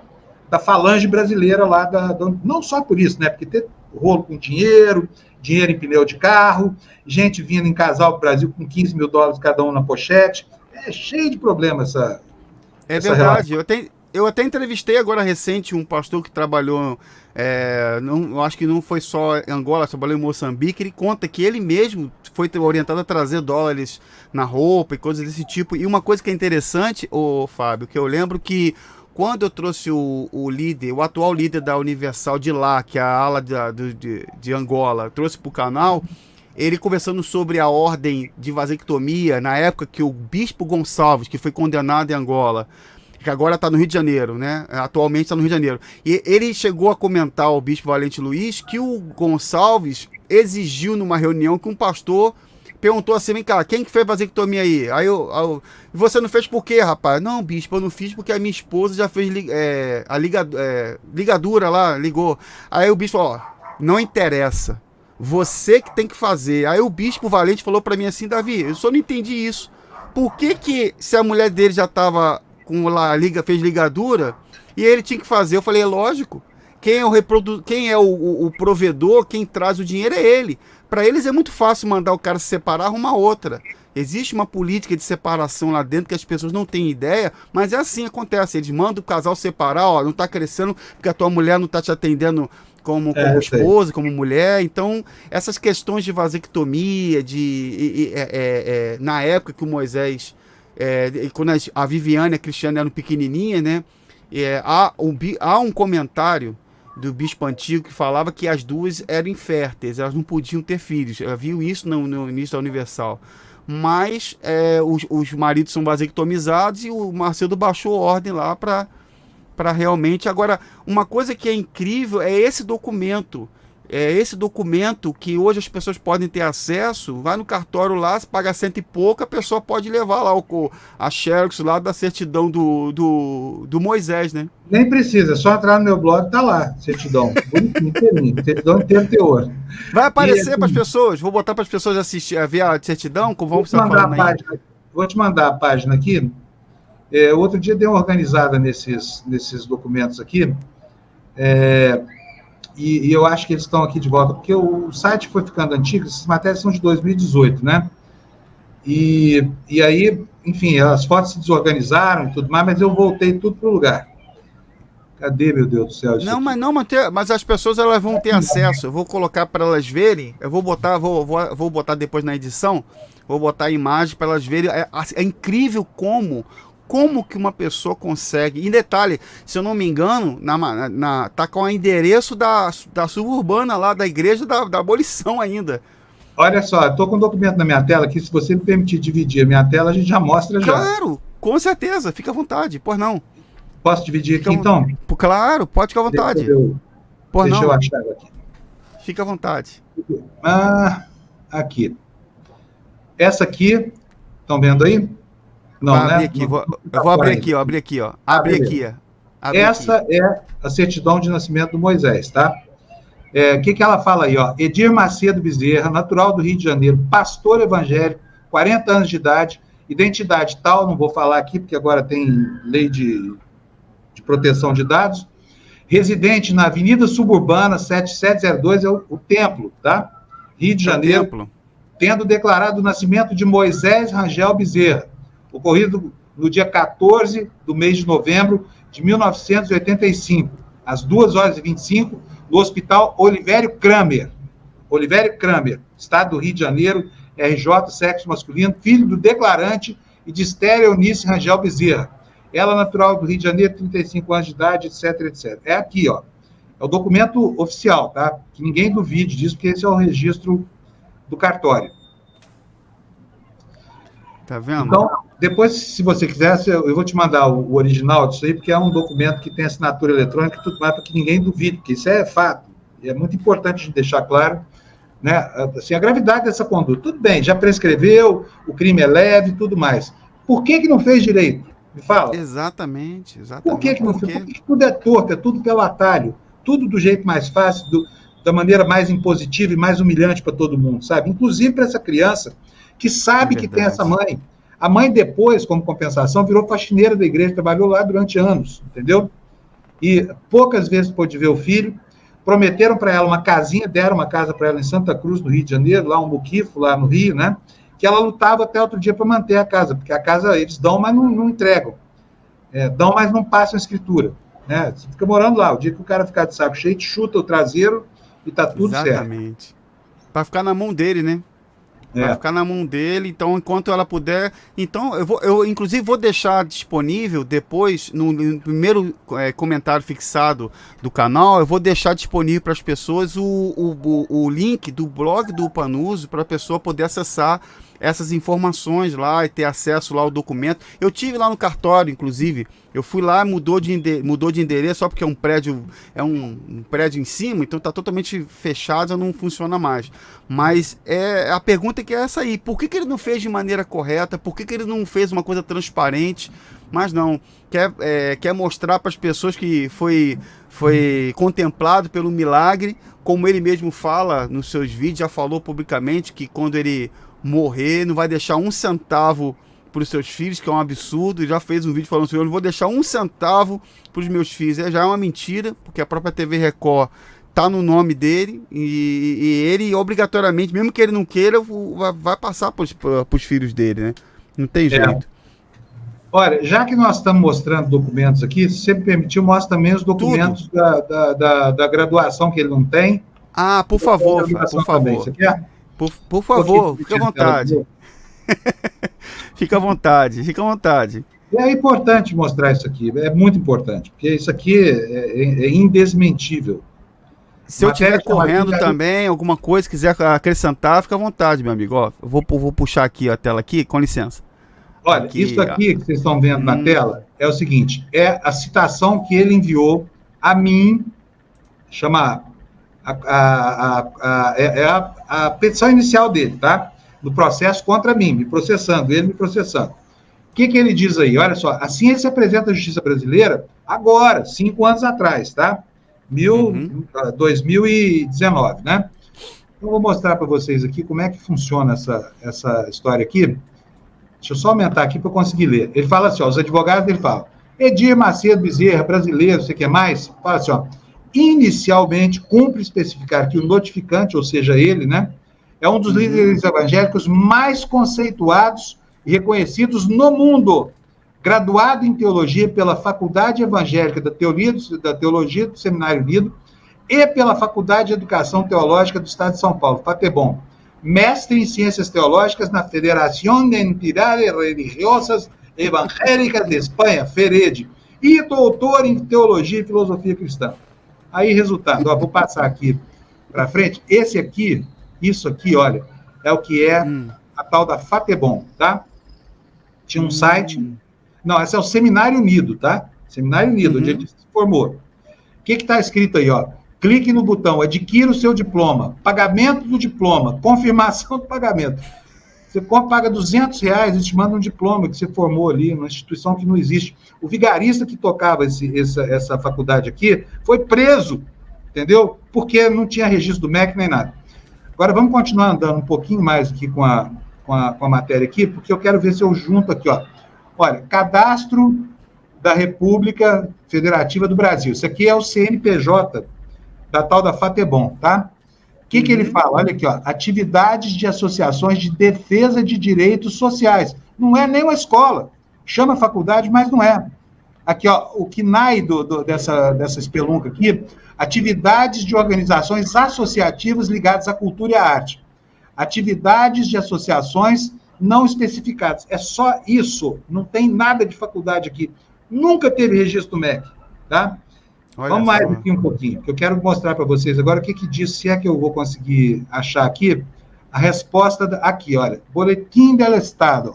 da falange brasileira lá, não só por isso, né? Porque tem rolo com dinheiro em pneu de carro, gente vindo em casal para o Brasil com $15 mil cada um na pochete. É cheio de problemas essa verdade. Eu até entrevistei agora recente um pastor que trabalhou, eu acho que não foi só em Angola, trabalhou em Moçambique. Ele conta que ele mesmo foi orientado a trazer dólares na roupa e coisas desse tipo. E uma coisa que é interessante, Fábio, que eu lembro que quando eu trouxe o atual líder da Universal de lá, que é a ala de Angola, trouxe para o canal, ele conversando sobre a ordem de vasectomia, na época que o bispo Gonçalves, que foi condenado em Angola, que agora está no Rio de Janeiro, né? Atualmente está no Rio de Janeiro. E ele chegou a comentar ao bispo Valente Luiz que o Gonçalves exigiu numa reunião que um pastor perguntou assim: vem cá, quem que fez vasectomia aí? Aí você não fez por quê, rapaz? Não, bispo, eu não fiz porque a minha esposa já fez ligadura lá, ligou. Aí o bispo falou: não interessa, você que tem que fazer. Aí o bispo Valente falou para mim assim: Davi, eu só não entendi isso. Por que se a mulher dele já estava fez ligadura e ele tinha que fazer? Eu falei: é lógico, quem é o provedor, quem traz o dinheiro é ele. Para eles é muito fácil mandar o cara se separar, arrumar outra. Existe uma política de separação lá dentro que as pessoas não têm ideia, mas é assim, acontece. Eles mandam o casal separar, não tá crescendo porque a tua mulher não tá te atendendo como esposa, como mulher. Então, essas questões de vasectomia, na época que o Moisés, quando a Viviane e a Cristiane eram pequenininhas, né? Há um comentário do bispo antigo que falava que as duas eram inférteis, elas não podiam ter filhos. Eu vi isso no início da Universal. Mas os maridos são vasectomizados e o Macedo baixou ordem lá para realmente... Agora, uma coisa que é incrível é esse documento. esse documento que hoje as pessoas podem ter acesso, vai no cartório lá, se paga 100 e pouco, a pessoa pode levar lá a xerox lá da certidão do Moisés, né? Nem precisa, é só entrar no meu blog, tá lá, certidão. Inteirinho, certidão inteiro teor. Vai aparecer para as pessoas, vou botar para as pessoas assistir, a ver a certidão, como vamos estar falando aí. Vou te mandar a página aqui. Outro dia dei uma organizada nesses documentos aqui, e eu acho que eles estão aqui de volta, porque o site foi ficando antigo, essas matérias são de 2018, né? E aí, enfim, as fotos se desorganizaram e tudo mais, mas eu voltei tudo para o lugar. Cadê, meu Deus do céu? Mas as pessoas elas vão ter acesso. Eu vou colocar para elas verem. Eu vou botar depois na edição. Vou botar a imagem para elas verem. É incrível como que uma pessoa consegue. Em detalhe, se eu não me engano, tá com o endereço da suburbana lá da igreja da abolição ainda. Olha só, estou com um documento na minha tela aqui. Se você me permitir dividir a minha tela, a gente já mostra já. Claro, com certeza. Fica à vontade. Pois não. Posso dividir aqui, então? Claro, pode ficar à vontade. Deixa eu achar aqui. Fica à vontade. Aqui. Essa aqui, estão vendo aí? Não, né? Aqui, eu vou abrir aqui, ó. Abrir aqui, ó. Essa é a certidão de nascimento do Moisés, tá? O que ela fala aí, ó? Edir Macedo Bezerra, natural do Rio de Janeiro, pastor evangélico, 40 anos de idade, identidade tal, não vou falar aqui, porque agora tem lei de proteção de dados, residente na Avenida Suburbana 7702, é o Templo, tá? Rio de Janeiro, tendo declarado o nascimento de Moisés Rangel Bezerra, ocorrido no dia 14 do mês de novembro de 1985, às 2h25, no Hospital Olivério Kramer, Estado do Rio de Janeiro, RJ, sexo masculino, filho do declarante e de Esther Eunice Rangel Bezerra. Ela natural do Rio de Janeiro, 35 anos de idade, etc, etc. É aqui, ó. É o documento oficial, tá? Que ninguém duvide disso, porque esse é o registro do cartório. Tá vendo? Então, depois, se você quiser, eu vou te mandar o original disso aí, porque é um documento que tem assinatura eletrônica e tudo mais, para que ninguém duvide, porque isso é fato. E é muito importante a gente deixar claro, né? Assim, a gravidade dessa conduta. Tudo bem, já prescreveu, o crime é leve e tudo mais. Por que não fez direito? Me fala. Exatamente. Por que não fez? Porque tudo é torto, é tudo pelo atalho, tudo do jeito mais fácil, da maneira mais impositiva e mais humilhante para todo mundo, sabe? Inclusive para essa criança que sabe que tem essa mãe. A mãe depois, como compensação, virou faxineira da igreja, trabalhou lá durante anos, entendeu? E poucas vezes pôde ver o filho. Prometeram para ela uma casinha, deram uma casa para ela em Santa Cruz, no Rio de Janeiro, lá um muquifo, lá no Rio, né? Que ela lutava até outro dia para manter a casa, porque a casa eles dão, mas não entregam. Dão, mas não passam a escritura. Né? Você fica morando lá. O dia que o cara ficar de saco cheio, te chuta o traseiro e tá tudo certo. Exatamente. Para ficar na mão dele, né? Vai ficar na mão dele, então enquanto ela puder. Então, eu inclusive vou deixar disponível depois, no primeiro comentário fixado do canal, eu vou deixar disponível para as pessoas o link do blog do Panuso para a pessoa poder acessar essas informações lá e ter acesso lá ao documento. Eu tive lá no cartório, inclusive. Eu fui lá, mudou de endereço, só porque é um prédio em cima, então está totalmente fechado, não funciona mais. Mas a pergunta é que é essa aí. Por que ele não fez de maneira correta? Por que ele não fez uma coisa transparente? Mas não, quer mostrar para as pessoas que foi contemplado pelo milagre, como ele mesmo fala nos seus vídeos, já falou publicamente que quando ele morrer, não vai deixar um centavo para os seus filhos, que é um absurdo. Já fez um vídeo falando assim: eu não vou deixar um centavo para os meus filhos. Já é uma mentira, porque a própria TV Record tá no nome dele, e ele obrigatoriamente, mesmo que ele não queira, vai passar para os filhos dele, né? Não tem jeito. Olha, já que nós estamos mostrando documentos aqui, se você me permitiu, mostra também os documentos da graduação que ele não tem. Ah, por favor, por favor. Você quer? Por favor, fica à vontade. Fica à vontade. É importante mostrar isso aqui, é muito importante, porque isso aqui é indesmentível. Se eu estiver correndo também, alguma coisa, quiser acrescentar, fica à vontade, meu amigo. Ó, eu vou puxar aqui a tela aqui, com licença. Olha, isso aqui que vocês estão vendo na tela é o seguinte, é a citação que ele enviou a mim, chama a petição inicial dele, tá? No processo contra mim, me processando, ele me processando. O que ele diz aí? Olha só, assim ele se apresenta à justiça brasileira agora, 5 anos atrás, tá? 2019, né? Eu vou mostrar para vocês aqui como é que funciona essa história aqui. Deixa eu só aumentar aqui para eu conseguir ler. Ele fala assim, ó, os advogados dele falam, Edir Macedo Bezerra, brasileiro, você quer mais? Fala assim, ó, inicialmente, cumpre especificar que o notificante, ou seja, ele, né, é um dos líderes evangélicos mais conceituados e reconhecidos no mundo, graduado em teologia pela Faculdade Evangélica da Teologia do Seminário Unido e pela Faculdade de Educação Teológica do Estado de São Paulo, FATEBOM, mestre em Ciências Teológicas na Federação de Entidades Religiosas Evangélicas de Espanha, FERED, e doutor em Teologia e Filosofia Cristã. Aí, resultado, ó, vou passar aqui para frente. Esse aqui, isso aqui, olha, é o que é a tal da FATEBOM, tá? Tinha um site... Não, esse é o Seminário Unido, tá? Seminário Unido, onde ele se formou. O que está escrito aí, ó? Clique no botão, adquira o seu diploma, pagamento do diploma, confirmação do pagamento. Você paga R$200, eles te mandam um diploma que você formou ali, numa instituição que não existe. O vigarista que tocava essa faculdade aqui foi preso, entendeu? Porque não tinha registro do MEC nem nada. Agora, vamos continuar andando um pouquinho mais aqui com a matéria aqui, porque eu quero ver se eu junto aqui, ó. Olha, Cadastro da República Federativa do Brasil. Isso aqui é o CNPJ da tal da FATEBOM, tá? O que ele fala? Olha aqui, ó. Atividades de associações de defesa de direitos sociais. Não é nem uma escola. Chama faculdade, mas não é. Aqui, ó, o KNAI dessa espelunca aqui, atividades de organizações associativas ligadas à cultura e à arte. Atividades de associações não especificadas. É só isso. Não tem nada de faculdade aqui. Nunca teve registro do MEC, tá? Olha, vamos mais aqui um pouquinho, que eu quero mostrar para vocês agora o que diz, se é que eu vou conseguir achar aqui, a resposta aqui, olha, Boletim del Estado.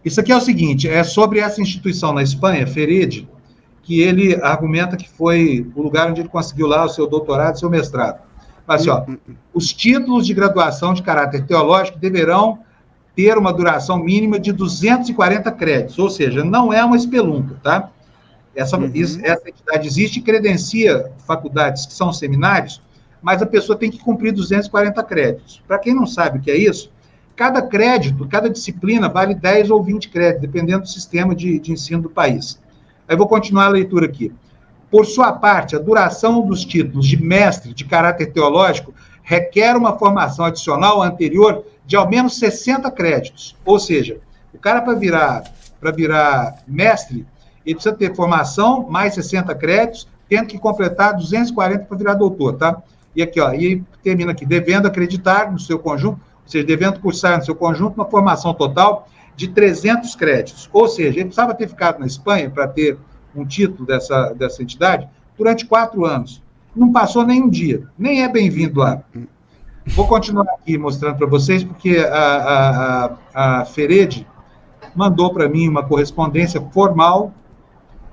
Isso aqui é o seguinte, é sobre essa instituição na Espanha, FERED, que ele argumenta que foi o lugar onde ele conseguiu lá o seu doutorado e seu mestrado. Fala assim, ó, os títulos de graduação de caráter teológico deverão ter uma duração mínima de 240 créditos, ou seja, não é uma espelunca, tá? Essa entidade existe e credencia faculdades que são seminários, mas a pessoa tem que cumprir 240 créditos. Para quem não sabe o que é isso, cada crédito, cada disciplina vale 10 ou 20 créditos, dependendo do sistema de ensino do país. Aí vou continuar a leitura aqui. Por sua parte, a duração dos títulos de mestre de caráter teológico requer uma formação adicional anterior de ao menos 60 créditos. Ou seja, o cara para virar mestre, ele precisa ter formação, mais 60 créditos, tendo que completar 240 para virar doutor, tá? E aqui, ó, e termina aqui, devendo acreditar no seu conjunto, ou seja, devendo cursar no seu conjunto uma formação total de 300 créditos. Ou seja, ele precisava ter ficado na Espanha para ter um título dessa entidade durante 4 anos. Não passou nem um dia, nem é bem-vindo lá. Vou continuar aqui mostrando para vocês, porque a FERED mandou para mim uma correspondência formal,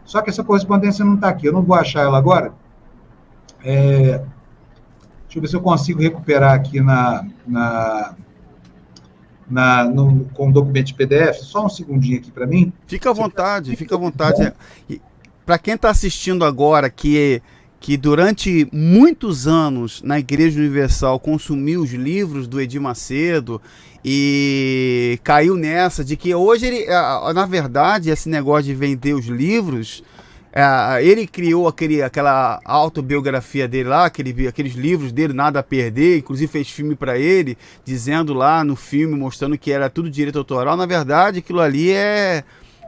só que essa correspondência não está aqui, eu não vou achar ela agora. Deixa eu ver se eu consigo recuperar aqui com o documento de PDF, só um segundinho aqui para mim. Fica à vontade, fica à vontade. Para quem está assistindo agora, que durante muitos anos na Igreja Universal consumiu os livros do Edir Macedo e caiu nessa de que hoje ele, na verdade, esse negócio de vender os livros, ele criou aquela autobiografia dele lá, aqueles livros dele, Nada a Perder, inclusive fez filme para ele, dizendo lá no filme, mostrando que era tudo direito autoral. Na verdade, aquilo ali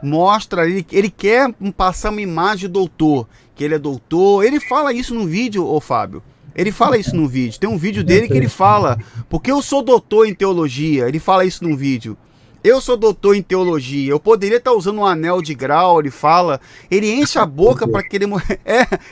mostra, ele quer passar uma imagem de doutor, que ele é doutor. Ele fala isso no vídeo, ô Fábio. Ele fala isso no vídeo. Tem um vídeo dele que ele fala, porque eu sou doutor em teologia. Ele fala isso no vídeo. Eu sou doutor em teologia. Eu poderia estar usando um anel de grau, ele fala. Ele enche a boca para querer morrer.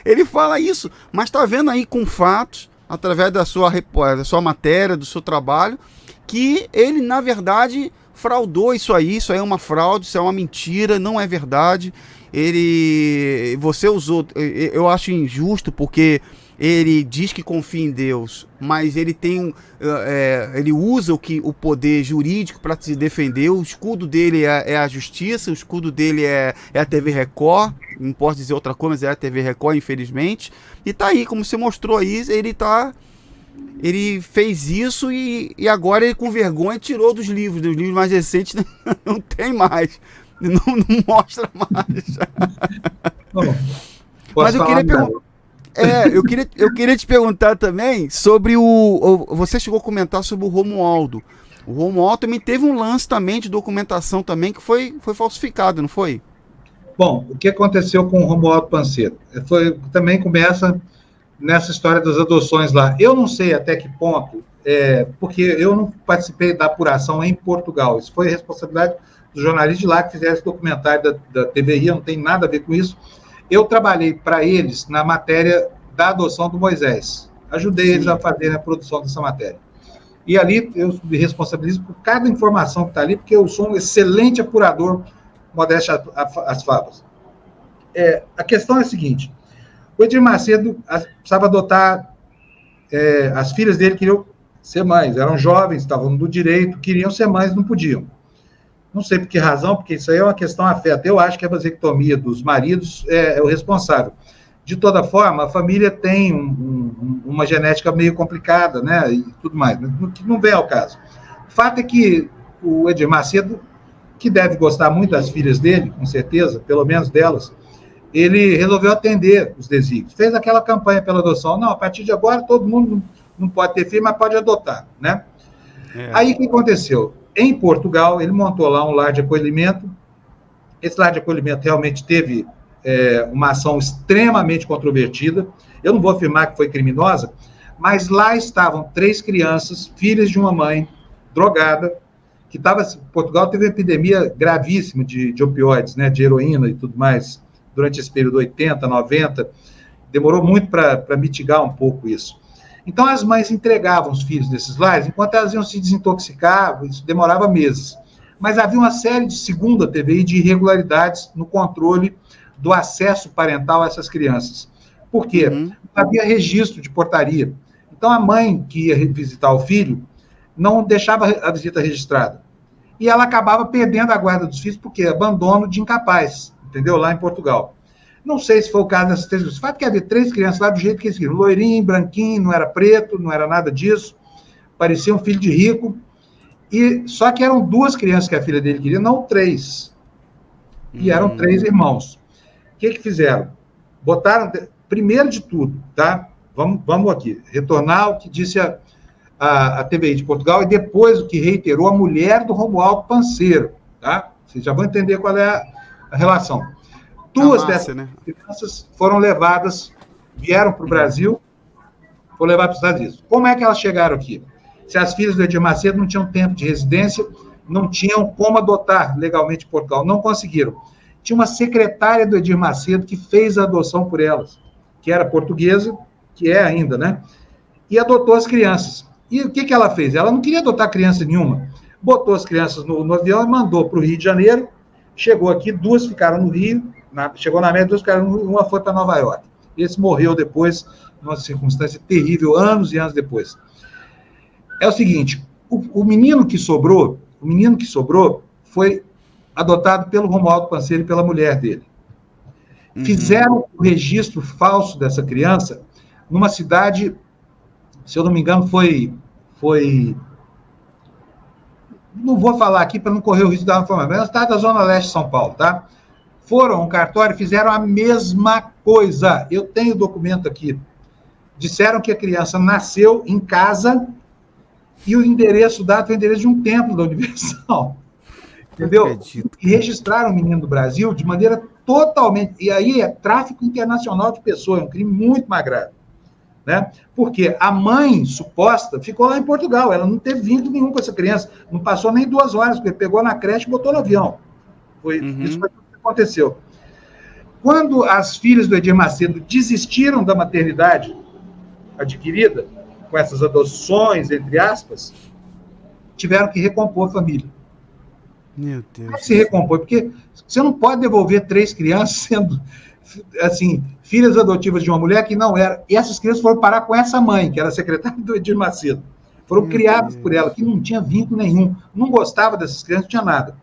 Ele fala isso. Mas está vendo aí com fatos, através da sua matéria, do seu trabalho, que ele, na verdade, fraudou isso aí é uma fraude, isso é uma mentira, não é verdade. você usou, eu acho injusto porque ele diz que confia em Deus, mas ele ele usa o poder jurídico para se defender. O escudo dele é a justiça, o escudo dele é a TV Record, não posso dizer outra coisa, mas é a TV Record, infelizmente. E tá aí, como você mostrou aí, ele fez isso e agora ele com vergonha tirou dos livros mais recentes, não tem mais, não mostra mais. Bom, mas eu queria te perguntar também sobre você chegou a comentar sobre o Romualdo. O Romualdo também teve um lance também de documentação também que foi falsificado, não foi? Bom, o que aconteceu com o Romualdo Panceiro? Também começa nessa história das adoções lá. Eu não sei até que ponto, porque eu não participei da apuração em Portugal. Isso foi responsabilidade dos jornalistas de lá que fizeram esse documentário da TVI, não tem nada a ver com isso. Eu trabalhei para eles na matéria da adoção do Moisés. Ajudei eles a fazerem a produção dessa matéria. E ali eu me responsabilizo por cada informação que está ali, porque eu sou um excelente apurador, modéstia às favas. A questão é a seguinte: o Edir Macedo precisava adotar, as filhas dele queriam ser mães, eram jovens, estavam no direito, queriam ser mães, não podiam. Não sei por que razão, porque isso aí é uma questão afeta. Eu acho que a vasectomia dos maridos é o responsável. De toda forma, a família tem uma genética meio complicada, né, e tudo mais, que não vem ao caso. O fato é que o Edir Macedo, que deve gostar muito das filhas dele, com certeza, pelo menos delas, ele resolveu atender os desígnios. Fez aquela campanha pela adoção. Não, a partir de agora, todo mundo não pode ter filho, mas pode adotar, né? Aí, o que aconteceu? Em Portugal, ele montou lá um lar de acolhimento. Esse lar de acolhimento realmente teve uma ação extremamente controvertida. Eu não vou afirmar que foi criminosa, mas lá estavam 3 crianças, filhas de uma mãe drogada, que estava... Portugal teve uma epidemia gravíssima de opioides, né, de heroína e tudo mais, durante esse período 80, 90, demorou muito para mitigar um pouco isso. Então, as mães entregavam os filhos desses lares, enquanto elas iam se desintoxicar, isso demorava meses. Mas havia uma série, segundo a TVI, de irregularidades no controle do acesso parental a essas crianças. Por quê? Não havia registro de portaria. Então, a mãe que ia visitar o filho não deixava a visita registrada. E ela acabava perdendo a guarda dos filhos, porque abandono de incapaz, entendeu? Lá em Portugal. Não sei se foi o caso dessas 3 crianças. O fato é que havia 3 crianças lá do jeito que eles queriam. Loirinho, branquinho, não era preto, não era nada disso. Parecia um filho de rico. E só que eram 2 crianças que a filha dele queria, não 3. E eram 3 irmãos. O que fizeram? Botaram, primeiro de tudo, tá? Vamos aqui, retornar ao que disse a TVI de Portugal e depois o que reiterou a mulher do Romualdo Panceiro, tá? Vocês já vão entender qual é a relação. 2 dessas crianças foram levadas, vieram para o Brasil, foram levadas para os Estados Unidos. Como é que elas chegaram aqui? Se as filhas do Edir Macedo não tinham tempo de residência, não tinham como adotar legalmente em Portugal, não conseguiram. Tinha uma secretária do Edir Macedo que fez a adoção por elas, que era portuguesa, que é ainda, né? E adotou as crianças. E o que ela fez? Ela não queria adotar criança nenhuma. Botou as crianças no avião e mandou para o Rio de Janeiro. Chegou aqui, 2 ficaram no Rio, chegou na América, 2 ficaram no Rio, uma foi para Nova York. Esse morreu depois, numa circunstância terrível, anos e anos depois. É o seguinte, o menino que sobrou foi adotado pelo Romualdo Panceiro e pela mulher dele. Fizeram o registro falso dessa criança numa cidade, se eu não me engano, foi não vou falar aqui para não correr o risco de dar uma informação, mas é uma cidade da Zona Leste de São Paulo, tá? Foram ao cartório e fizeram a mesma coisa. Eu tenho documento aqui. Disseram que a criança nasceu em casa e o endereço dado foi o endereço de um templo da Universal. Entendeu? E registraram o menino do Brasil de maneira totalmente... E aí é tráfico internacional de pessoas, é um crime muito mais grave. Né? Porque a mãe suposta ficou lá em Portugal, ela não teve vínculo nenhum com essa criança, não passou nem 2 horas, porque pegou na creche e botou no avião. Isso foi tudo que aconteceu. Quando as filhas do Edir Macedo desistiram da maternidade adquirida, com essas adoções, entre aspas, tiveram que recompor a família. Meu Deus. Como é que se recompõe? Porque você não pode devolver 3 crianças sendo, assim, filhas adotivas de uma mulher que não era. E essas crianças foram parar com essa mãe, que era secretária do Edir Macedo. Foram criadas por ela, que não tinha vínculo nenhum, não gostava dessas crianças, não tinha nada.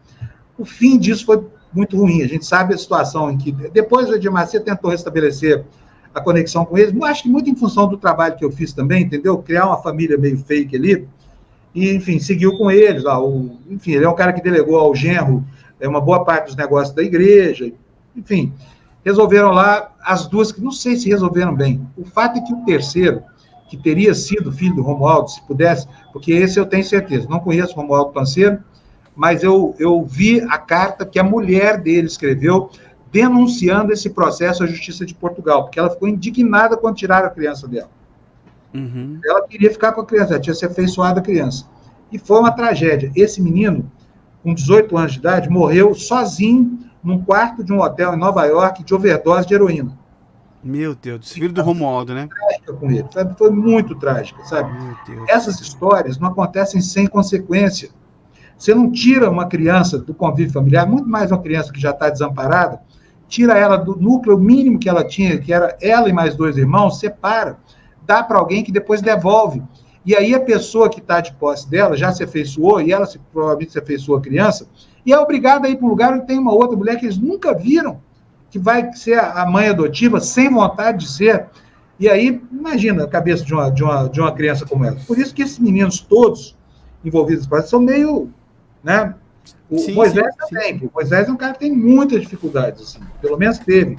O fim disso foi muito ruim. A gente sabe a situação em que depois o Edir Macedo tentou restabelecer a conexão com eles, acho que muito em função do trabalho que eu fiz também, entendeu? Criar uma família meio fake ali, e, enfim, seguiu com eles. Enfim, ele é um cara que delegou ao genro uma boa parte dos negócios da igreja, enfim, resolveram lá as duas, que não sei se resolveram bem. O fato é que o terceiro, que teria sido filho do Romualdo, se pudesse, porque esse eu tenho certeza, não conheço o Romualdo Panceiro, mas eu vi a carta que a mulher dele escreveu denunciando esse processo à Justiça de Portugal, porque ela ficou indignada quando tiraram a criança dela. Uhum. Ela queria ficar com a criança, ela tinha se afeiçoado à criança. E foi uma tragédia. Esse menino, com 18 anos de idade, morreu sozinho num quarto de um hotel em Nova York de overdose de heroína. Meu Deus, filho do Romualdo, né? Trágica com ele, sabe? Foi muito trágica, sabe? Meu Deus. Essas histórias não acontecem sem consequência. Você não tira uma criança do convívio familiar, muito mais uma criança que já está desamparada, tira ela do núcleo mínimo que ela tinha, que era ela e mais 2 irmãos, separa, dá para alguém que depois devolve. E aí a pessoa que está de posse dela já se afeiçoou, e ela provavelmente se afeiçoou a criança, e é obrigada a ir para um lugar onde tem uma outra mulher que eles nunca viram, que vai ser a mãe adotiva, sem vontade de ser. E aí, imagina a cabeça de uma criança como ela. Por isso que esses meninos todos envolvidos são meio... Né? O Moisés também. O Moisés é um cara que tem muitas dificuldades, assim, pelo menos teve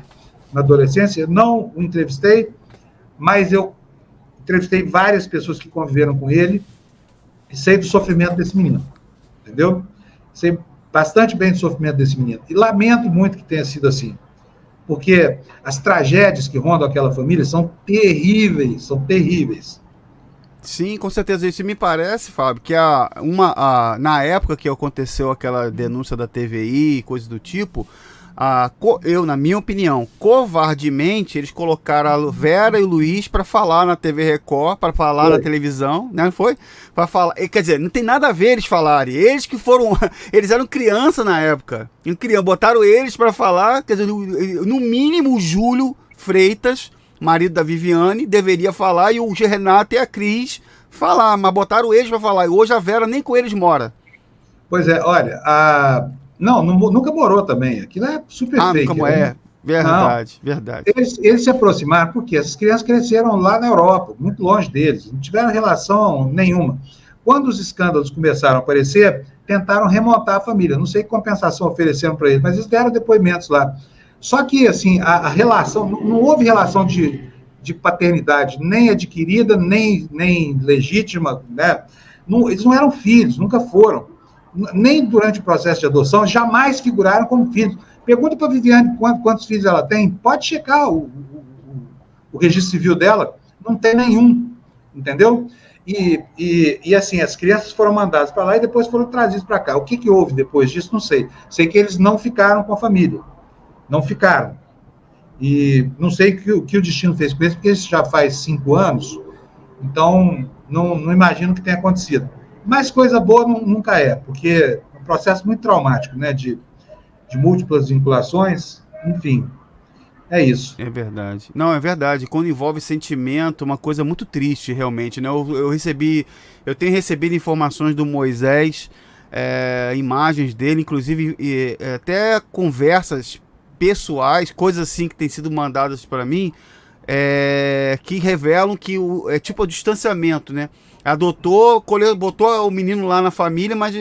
na adolescência. Eu não o entrevistei, mas eu entrevistei várias pessoas que conviveram com ele e sei do sofrimento desse menino, entendeu? Sei bastante bem do sofrimento desse menino. E lamento muito que tenha sido assim, porque as tragédias que rondam aquela família são terríveis, são terríveis. Sim, com certeza. Isso me parece, Fábio, que na época que aconteceu aquela denúncia da TVI, coisa do tipo, na minha opinião, covardemente, eles colocaram a Vera e o Luiz para falar na TV Record, para falar na televisão, né? Não foi? Para falar. Quer dizer, não tem nada a ver eles falarem. Eles que foram. Eles eram criança na época. Botaram eles para falar, quer dizer, no mínimo o Júlio Freitas, marido da Viviane, deveria falar, e o Renato e a Cris falar, mas botaram eles para falar, e hoje a Vera nem com eles mora. Pois é, olha, nunca morou também, aquilo é super fake. Como é, verdade, verdade. Eles se aproximaram, porque essas crianças cresceram lá na Europa, muito longe deles, não tiveram relação nenhuma. Quando os escândalos começaram a aparecer, tentaram remontar a família, não sei que compensação ofereceram para eles, mas eles deram depoimentos lá. Só que, assim, a relação, não houve relação de paternidade, nem adquirida, nem legítima, né? Eles não eram filhos, nunca foram. Nem durante o processo de adoção, jamais figuraram como filhos. Pergunta para a Viviane quantos filhos ela tem, pode checar o registro civil dela, não tem nenhum, entendeu? E assim, as crianças foram mandadas para lá e depois foram trazidas para cá. O que houve depois disso, não sei. Sei que eles não ficaram com a família. Não ficaram. E não sei o que o destino fez com eles, porque isso já faz 5 anos, então não imagino o que tenha acontecido. Mas coisa boa nunca é, porque é um processo muito traumático, né, de múltiplas vinculações, enfim, é isso. É verdade. Não, é verdade. Quando envolve sentimento, uma coisa muito triste, realmente, né? Eu tenho recebido informações do Moisés, imagens dele, inclusive até conversas pessoais, coisas assim que têm sido mandadas para mim, que revelam que é tipo o distanciamento, né? Adotou, botou o menino lá na família, mas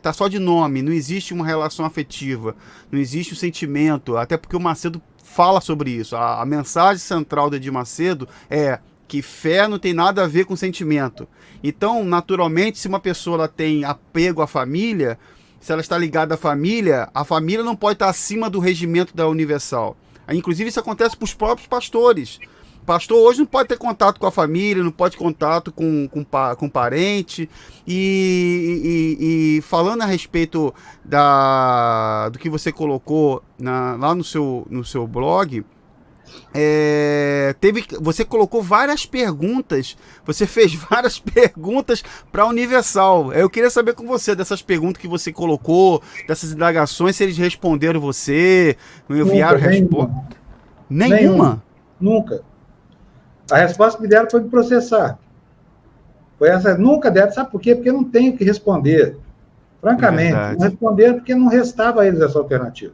tá só de nome, não existe uma relação afetiva, não existe o sentimento, até porque o Macedo fala sobre isso. A mensagem central do Edir Macedo é que fé não tem nada a ver com sentimento. Então, naturalmente, se uma pessoa ela tem apego à família, se ela está ligada à família, a família não pode estar acima do regimento da Universal. Inclusive, isso acontece para os próprios pastores. O pastor hoje não pode ter contato com a família, não pode ter contato com parente. E falando a respeito do que você colocou lá no seu blog, Você colocou várias perguntas, você fez várias perguntas para a Universal. Eu queria saber com você dessas perguntas que você colocou, dessas indagações, se eles responderam você, enviaram resposta. Nenhuma? Nunca. A resposta que me deram foi me processar. Foi essa, nunca deram. Sabe por quê? Porque eu não tenho o que responder. Francamente, não responderam porque não restava a eles essa alternativa.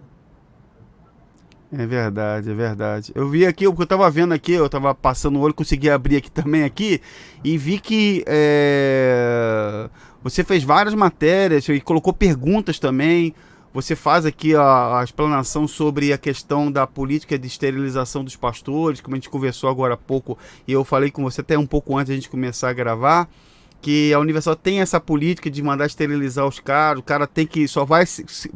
É verdade, é verdade. Eu vi aqui, o que eu tava vendo aqui, eu tava passando o olho, consegui abrir aqui também aqui, e vi que você fez várias matérias e colocou perguntas também. Você faz aqui a explanação sobre a questão da política de esterilização dos pastores, como a gente conversou agora há pouco, e eu falei com você até um pouco antes de a gente começar a gravar, que a Universal tem essa política de mandar esterilizar os caras, o cara tem que, só vai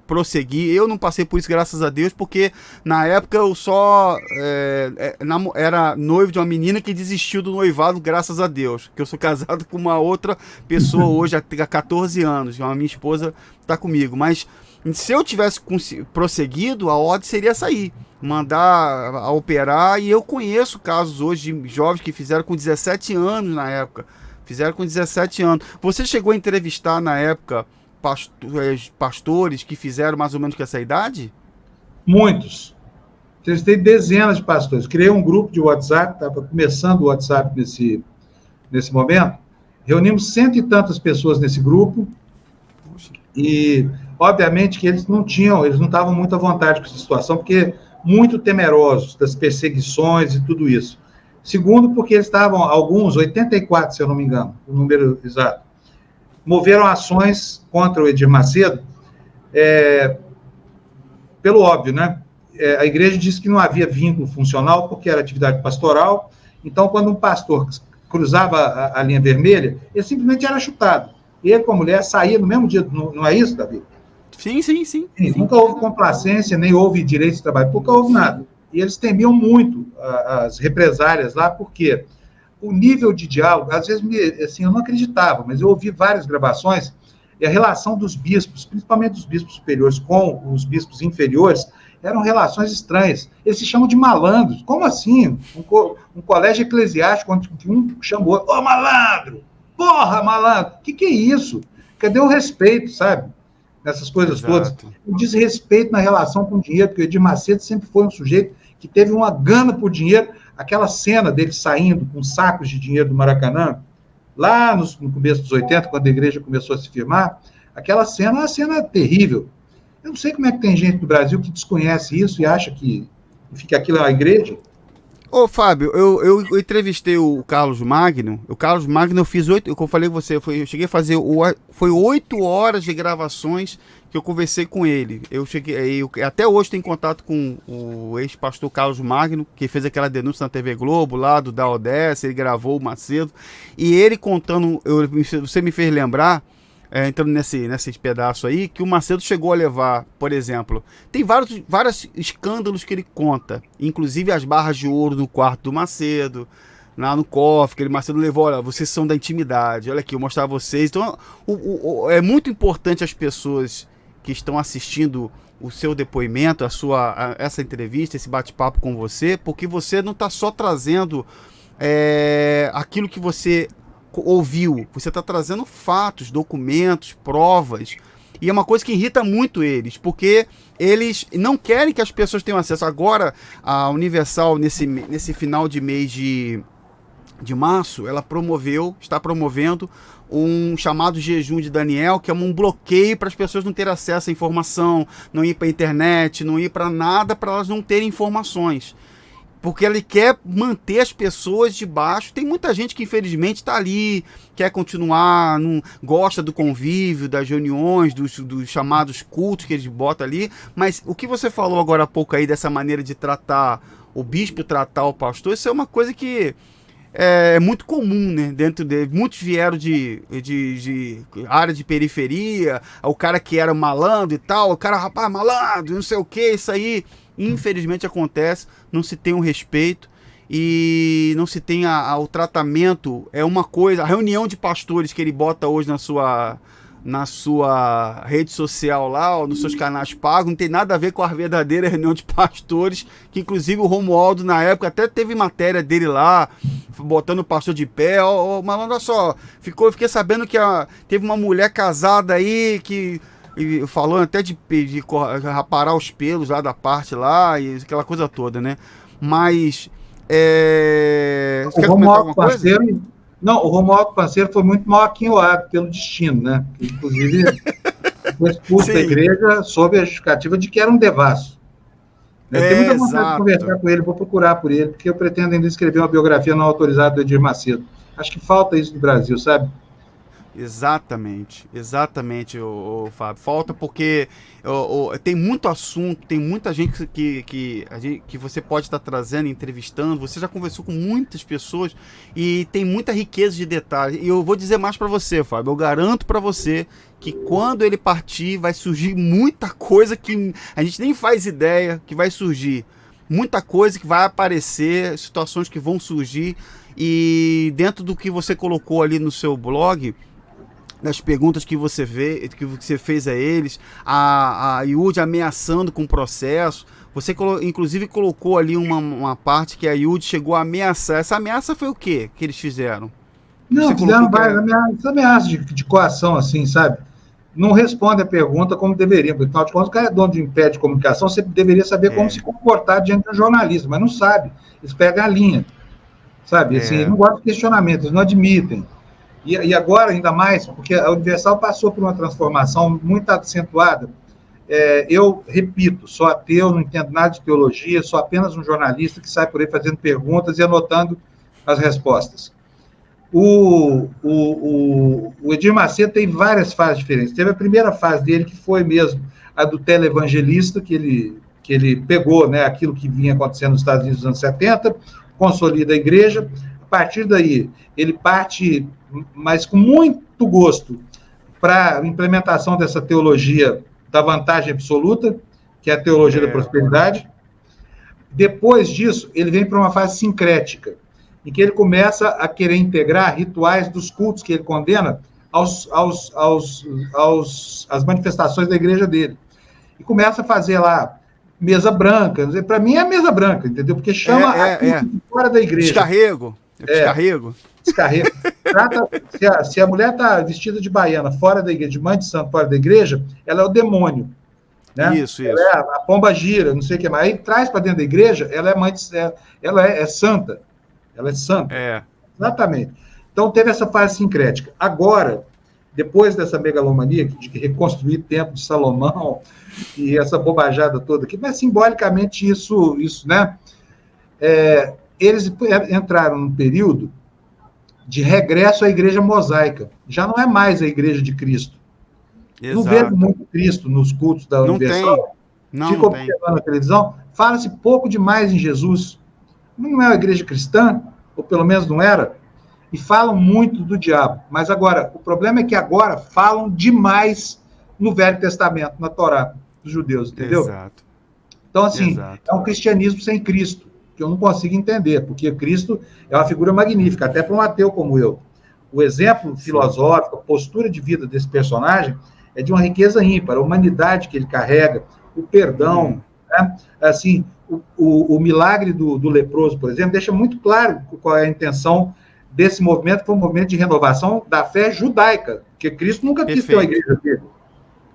prosseguir. Eu não passei por isso, graças a Deus, porque na época eu só era noivo de uma menina que desistiu do noivado, graças a Deus, que eu sou casado com uma outra pessoa hoje há 14 anos, a minha esposa está comigo, mas se eu tivesse prosseguido, a ordem seria sair, mandar a operar, e eu conheço casos hoje de jovens que fizeram com 17 anos na época. Fizeram com 17 anos. Você chegou a entrevistar na época pastores que fizeram mais ou menos com essa idade? Muitos. Entrevistei dezenas de pastores. Criei um grupo de WhatsApp, estava começando o WhatsApp nesse momento. Reunimos 100 e tantas pessoas nesse grupo. E, obviamente, que eles não estavam muito à vontade com essa situação, porque muito temerosos das perseguições e tudo isso. Segundo, porque eles estavam, alguns, 84, se eu não me engano, o número exato, moveram ações contra o Edir Macedo, pelo óbvio, né? A igreja disse que não havia vínculo funcional, porque era atividade pastoral, então, quando um pastor cruzava a linha vermelha, ele simplesmente era chutado. Ele, com a mulher, saía no mesmo dia, não é isso, Davi? Sim. Nunca houve complacência, nem houve direito de trabalho, nunca houve nada. E eles temiam muito as represálias lá, porque o nível de diálogo, às vezes, assim, eu não acreditava, mas eu ouvi várias gravações, e a relação dos bispos, principalmente dos bispos superiores com os bispos inferiores, eram relações estranhas. Eles se chamam de malandros. Como assim? Um colégio eclesiástico, onde um chamou, ô malandro! Porra, malandro! O que é isso? Cadê o respeito, sabe? Nessas coisas todas. O desrespeito na relação com o dinheiro, porque o Edir Macedo sempre foi um sujeito que teve uma gana por dinheiro. Aquela cena dele saindo com sacos de dinheiro do Maracanã, lá no começo dos 80, quando a igreja começou a se firmar, aquela cena é uma cena terrível. Eu não sei como é que tem gente do Brasil que desconhece isso e acha que fica aquilo na igreja. Ô, Fábio, eu entrevistei o Carlos Magno. O Carlos Magno eu fiz 8, como eu falei com você, eu cheguei a fazer, foi 8 horas de gravações que eu conversei com ele. Até hoje tenho contato com o ex-pastor Carlos Magno, que fez aquela denúncia na TV Globo, lá da Odessa, ele gravou o Macedo. E ele contando, você me fez lembrar, entrando nesse pedaço aí, que o Macedo chegou a levar, por exemplo, tem vários escândalos que ele conta, inclusive as barras de ouro no quarto do Macedo, lá no cofre, que o Macedo levou, olha, vocês são da intimidade, olha aqui, eu vou mostrar a vocês. Então, é muito importante as pessoas que estão assistindo o seu depoimento, essa entrevista, esse bate-papo com você, porque você não está só trazendo aquilo que você ouviu, você está trazendo fatos, documentos, provas, e é uma coisa que irrita muito eles, porque eles não querem que as pessoas tenham acesso. Agora, a Universal, nesse final de mês de março, ela está promovendo um chamado jejum de Daniel, que é um bloqueio para as pessoas não terem acesso à informação, não ir para a internet, não ir para nada, para elas não terem informações. Porque ele quer manter as pessoas debaixo. Tem muita gente que infelizmente está ali, quer continuar, não gosta do convívio, das reuniões, dos chamados cultos que eles botam ali. Mas o que você falou agora há pouco aí, dessa maneira de tratar o bispo, tratar o pastor, isso é uma coisa que é muito comum, né? Dentro dele. Muitos vieram de área de periferia, o cara que era malandro e tal, o cara, rapaz, malandro, não sei o que, isso aí. Infelizmente acontece, não se tem um respeito e não se tem o tratamento. É uma coisa, a reunião de pastores que ele bota hoje na sua rede social lá, ou nos seus canais pagos, não tem nada a ver com a verdadeira reunião de pastores, que inclusive o Romualdo na época até teve matéria dele lá, botando o pastor de pé, mas olha só, fiquei sabendo que teve uma mulher casada aí, que falou até de raparar os pelos lá da parte lá, e aquela coisa toda, né? Mas, você quer comentar alguma coisa? Não, o Romualdo Panceiro foi muito mal aquinhoado pelo destino, né? Inclusive, foi expulso da igreja sob a justificativa de que era um devasso. Eu tenho muita vontade de conversar com ele, vou procurar por ele, porque eu pretendo ainda escrever uma biografia não autorizada do Edir Macedo. Acho que falta isso no Brasil, sabe? Exatamente, Fábio. Falta porque tem muito assunto, tem muita gente que você pode estar trazendo, entrevistando. Você já conversou com muitas pessoas e tem muita riqueza de detalhes. E eu vou dizer mais para você, Fábio. Eu garanto para você que quando ele partir vai surgir muita coisa que a gente nem faz ideia que vai surgir. Muita coisa que vai aparecer, situações que vão surgir. E dentro do que você colocou ali no seu blog, das perguntas que você fez a eles, a IUD ameaçando com o processo, você inclusive colocou ali uma parte que a IUD chegou a ameaçar. Essa ameaça foi o quê que eles fizeram? Não, fizeram várias ameaças de coação, assim, sabe? Não responde a pergunta como deveria, porque, afinal de contas, o cara é dono de um pé de comunicação, você deveria saber como se comportar diante de um jornalista, mas não sabe. Eles pegam a linha, sabe? Assim, não gostam de questionamento, eles não admitem. E agora, ainda mais, porque a Universal passou por uma transformação muito acentuada. Eu repito, sou ateu, não entendo nada de teologia, sou apenas um jornalista que sai por aí fazendo perguntas e anotando as respostas. O Edir Macedo tem várias fases diferentes. Teve a primeira fase dele, que foi mesmo a do televangelista, que ele pegou, né, aquilo que vinha acontecendo nos Estados Unidos nos anos 70, consolida a igreja. A partir daí, ele parte, mas com muito gosto, para a implementação dessa teologia da vantagem absoluta, que é a teologia da prosperidade. Depois disso, ele vem para uma fase sincrética, em que ele começa a querer integrar rituais dos cultos que ele condena às manifestações da igreja dele. E começa a fazer lá mesa branca. Para mim é a mesa branca, entendeu? Porque chama fora da igreja. Descarrego. Descarrego. Se a mulher está vestida de baiana fora da igreja, de mãe de santo fora da igreja, ela é o demônio. Né? Isso. Ela é a pomba gira, não sei o que mais. Aí traz para dentro da igreja, ela é santa. Ela é santa. Exatamente. Então teve essa fase sincrética. Agora, depois dessa megalomania de reconstruir o templo de Salomão e essa bobajada toda aqui, mas simbolicamente isso, né? Eles entraram num período de regresso à igreja mosaica. Já não é mais a igreja de Cristo. Exato. Não vejo muito Cristo nos cultos da Universal. Fica observando na televisão. Fala-se pouco demais em Jesus. Não é uma igreja cristã, ou pelo menos não era, e falam muito do diabo. Mas agora, o problema é que agora falam demais no Velho Testamento, na Torá dos judeus, entendeu? Exato. Então, assim, é um cristianismo sem Cristo, que eu não consigo entender, porque Cristo é uma figura magnífica, até para um ateu como eu. O exemplo filosófico, a postura de vida desse personagem é de uma riqueza ímpar, a humanidade que ele carrega, o perdão, né? Assim, o milagre do leproso, por exemplo, deixa muito claro qual é a intenção desse movimento, que foi um movimento de renovação da fé judaica, porque Cristo nunca quis ter uma igreja dele.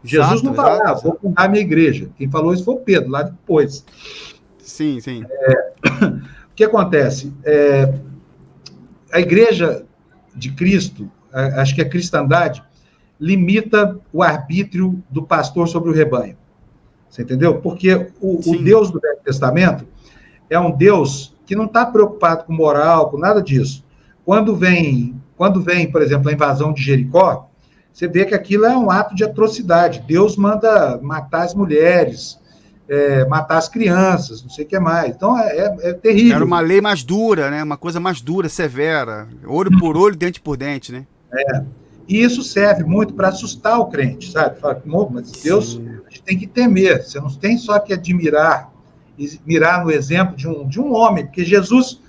Jesus não falou, vou fundar a minha igreja. Quem falou isso foi o Pedro, lá depois. Sim. O que acontece? A igreja de Cristo, acho que a cristandade, limita o arbítrio do pastor sobre o rebanho. Você entendeu? Porque o Deus do Velho Testamento é um Deus que não está preocupado com moral, com nada disso. Quando vem, por exemplo, a invasão de Jericó, você vê que aquilo é um ato de atrocidade. Deus manda matar as mulheres, matar as crianças, não sei o que mais. Então, é terrível. Era uma lei mais dura, né? Uma coisa mais dura, severa. Olho por olho, dente por dente, né? E isso serve muito para assustar o crente, sabe? Fala, mas Deus, a gente tem que temer. Você não tem só que admirar e mirar no exemplo de um homem, porque Jesus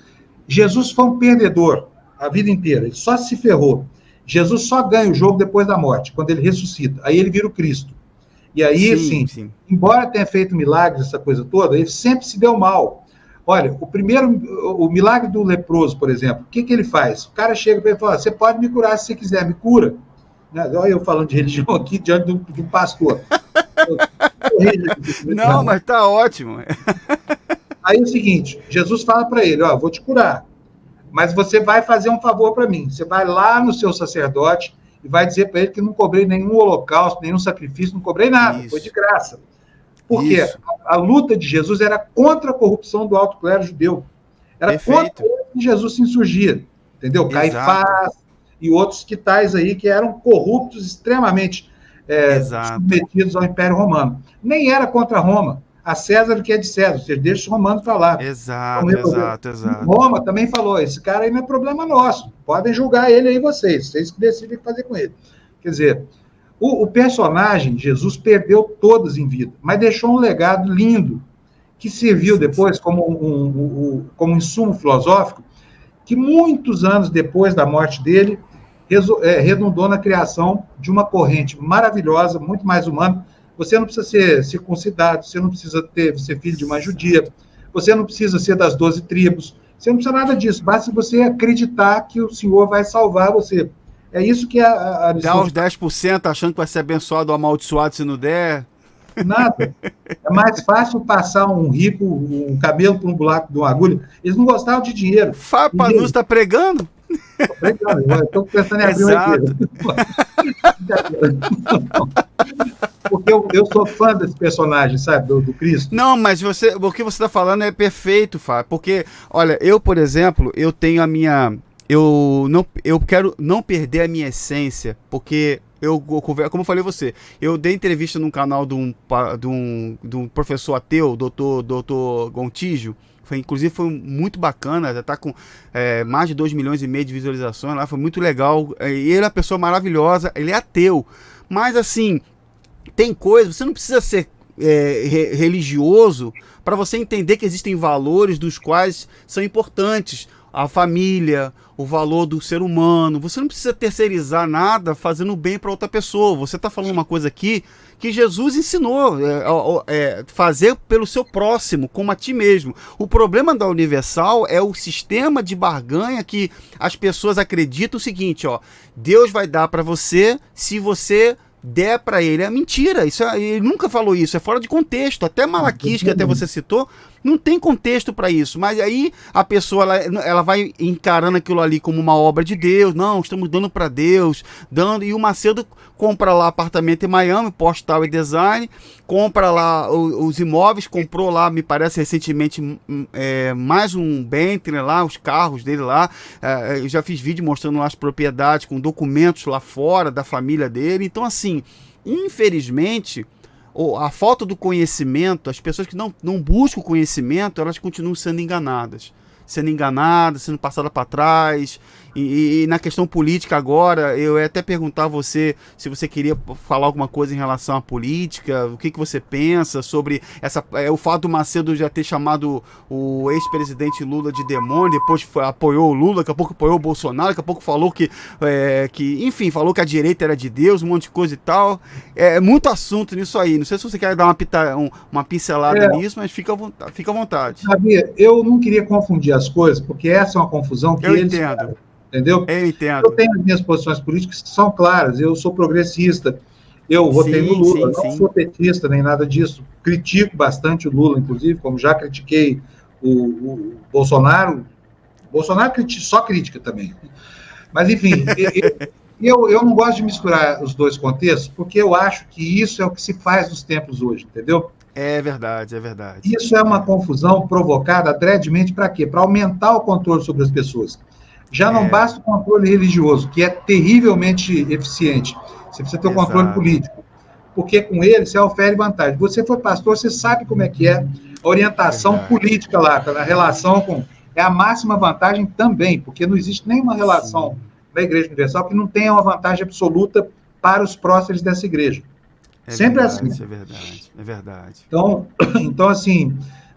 foi um perdedor a vida inteira. Ele só se ferrou. Jesus só ganha o jogo depois da morte, quando ele ressuscita. Aí ele vira o Cristo. E aí, sim. Embora tenha feito milagres, essa coisa toda, ele sempre se deu mal. Olha, o milagre do leproso, por exemplo, o que ele faz? O cara chega para ele e fala, você pode me curar se você quiser, me cura. Olha eu falando de religião aqui diante de um pastor. Não, mas tá ótimo. Aí é o seguinte, Jesus fala para ele, vou te curar, mas você vai fazer um favor para mim. Você vai lá no seu sacerdote e vai dizer para ele que não cobrei nenhum holocausto, nenhum sacrifício, não cobrei nada, foi de graça. Porque a luta de Jesus era contra a corrupção do alto clero judeu. Era contra que Jesus se insurgia, entendeu? Exato. Caifás e outros que tais aí que eram corruptos, extremamente submetidos ao Império Romano. Nem era contra Roma. A César o que é de César, ou seja, deixa os romanos para lá. Exato. Roma também falou, esse cara aí não é problema nosso, podem julgar ele aí vocês que decidem o que fazer com ele. Quer dizer, o personagem, Jesus, perdeu todas em vida, mas deixou um legado lindo, que serviu depois como um insumo filosófico, que muitos anos depois da morte dele, redundou na criação de uma corrente maravilhosa, muito mais humana. Você não precisa ser circuncidado, você não precisa ser filho de uma judia, você não precisa ser das 12 tribos, você não precisa nada disso, basta você acreditar que o Senhor vai salvar você. É isso que a lição... Dá os 10% achando que vai ser abençoado ou amaldiçoado se não der. Nada. É mais fácil passar um camelo por um buraco de uma agulha. Eles não gostavam de dinheiro. Fábio Panus está pregando? Estou pensando em abrir uma empresa. Porque eu sou fã desse personagem, sabe, do Cristo. Não, mas o que você está falando é perfeito, Fábio. Porque, olha, eu, por exemplo, eu tenho a minha... Eu quero não perder a minha essência, porque como eu falei a você, eu dei entrevista num canal de um professor ateu, doutor Gontijo. Inclusive foi muito bacana, já está com mais de 2,5 milhões de visualizações lá, foi muito legal. E ele é uma pessoa maravilhosa, ele é ateu, mas assim, tem coisas, você não precisa ser religioso para você entender que existem valores dos quais são importantes. A família, o valor do ser humano. Você não precisa terceirizar nada fazendo bem para outra pessoa. Você está falando uma coisa aqui que Jesus ensinou, fazer pelo seu próximo, como a ti mesmo. O problema da Universal é o sistema de barganha que as pessoas acreditam o seguinte, Deus vai dar para você se você der para ele. É mentira, ele nunca falou isso, é fora de contexto. Até Malaquias, que até você citou, não tem contexto para isso. Mas aí a pessoa ela vai encarando aquilo ali como uma obra de Deus. Não, estamos dando para Deus, e o Macedo compra lá apartamento em Miami, Postal e Design, compra lá os imóveis, comprou lá, me parece recentemente, mais um Bentley lá, os carros dele lá. Eu já fiz vídeo mostrando lá as propriedades com documentos lá fora da família dele. Então, assim, infelizmente, a falta do conhecimento, as pessoas que não buscam o conhecimento, elas continuam sendo enganadas, sendo passadas para trás. E na questão política agora, eu ia até perguntar a você se você queria falar alguma coisa em relação à política, o que você pensa sobre o fato do Macedo já ter chamado o ex-presidente Lula de demônio, depois apoiou o Lula, daqui a pouco apoiou o Bolsonaro, daqui a pouco falou enfim, falou que a direita era de Deus, um monte de coisa e tal. É muito assunto nisso aí. Não sei se você quer dar uma pincelada nisso, mas fica à vontade. Sabia, eu não queria confundir as coisas, porque essa é uma confusão que eles... entendo. Entendeu? Eu entendo. Eu tenho as minhas posições políticas que são claras. Eu sou progressista. Eu votei no Lula. Não sou petista nem nada disso. Critico bastante o Lula, inclusive, como já critiquei o Bolsonaro. Bolsonaro só crítica também. Mas, enfim, eu não gosto de misturar os dois contextos, porque eu acho que isso é o que se faz nos tempos hoje, entendeu? É verdade, é verdade. Isso é uma confusão provocada adredemente para quê? Para aumentar o controle sobre as pessoas. Já não basta o controle religioso, que é terrivelmente eficiente. Você precisa ter o controle político. Porque com ele você ofere vantagem. Você foi pastor, você sabe como é que é a orientação política lá, na relação com... É a máxima vantagem também, porque não existe nenhuma relação na Igreja Universal que não tenha uma vantagem absoluta para os próceres dessa igreja. Sempre verdade, assim. É verdade. Então assim...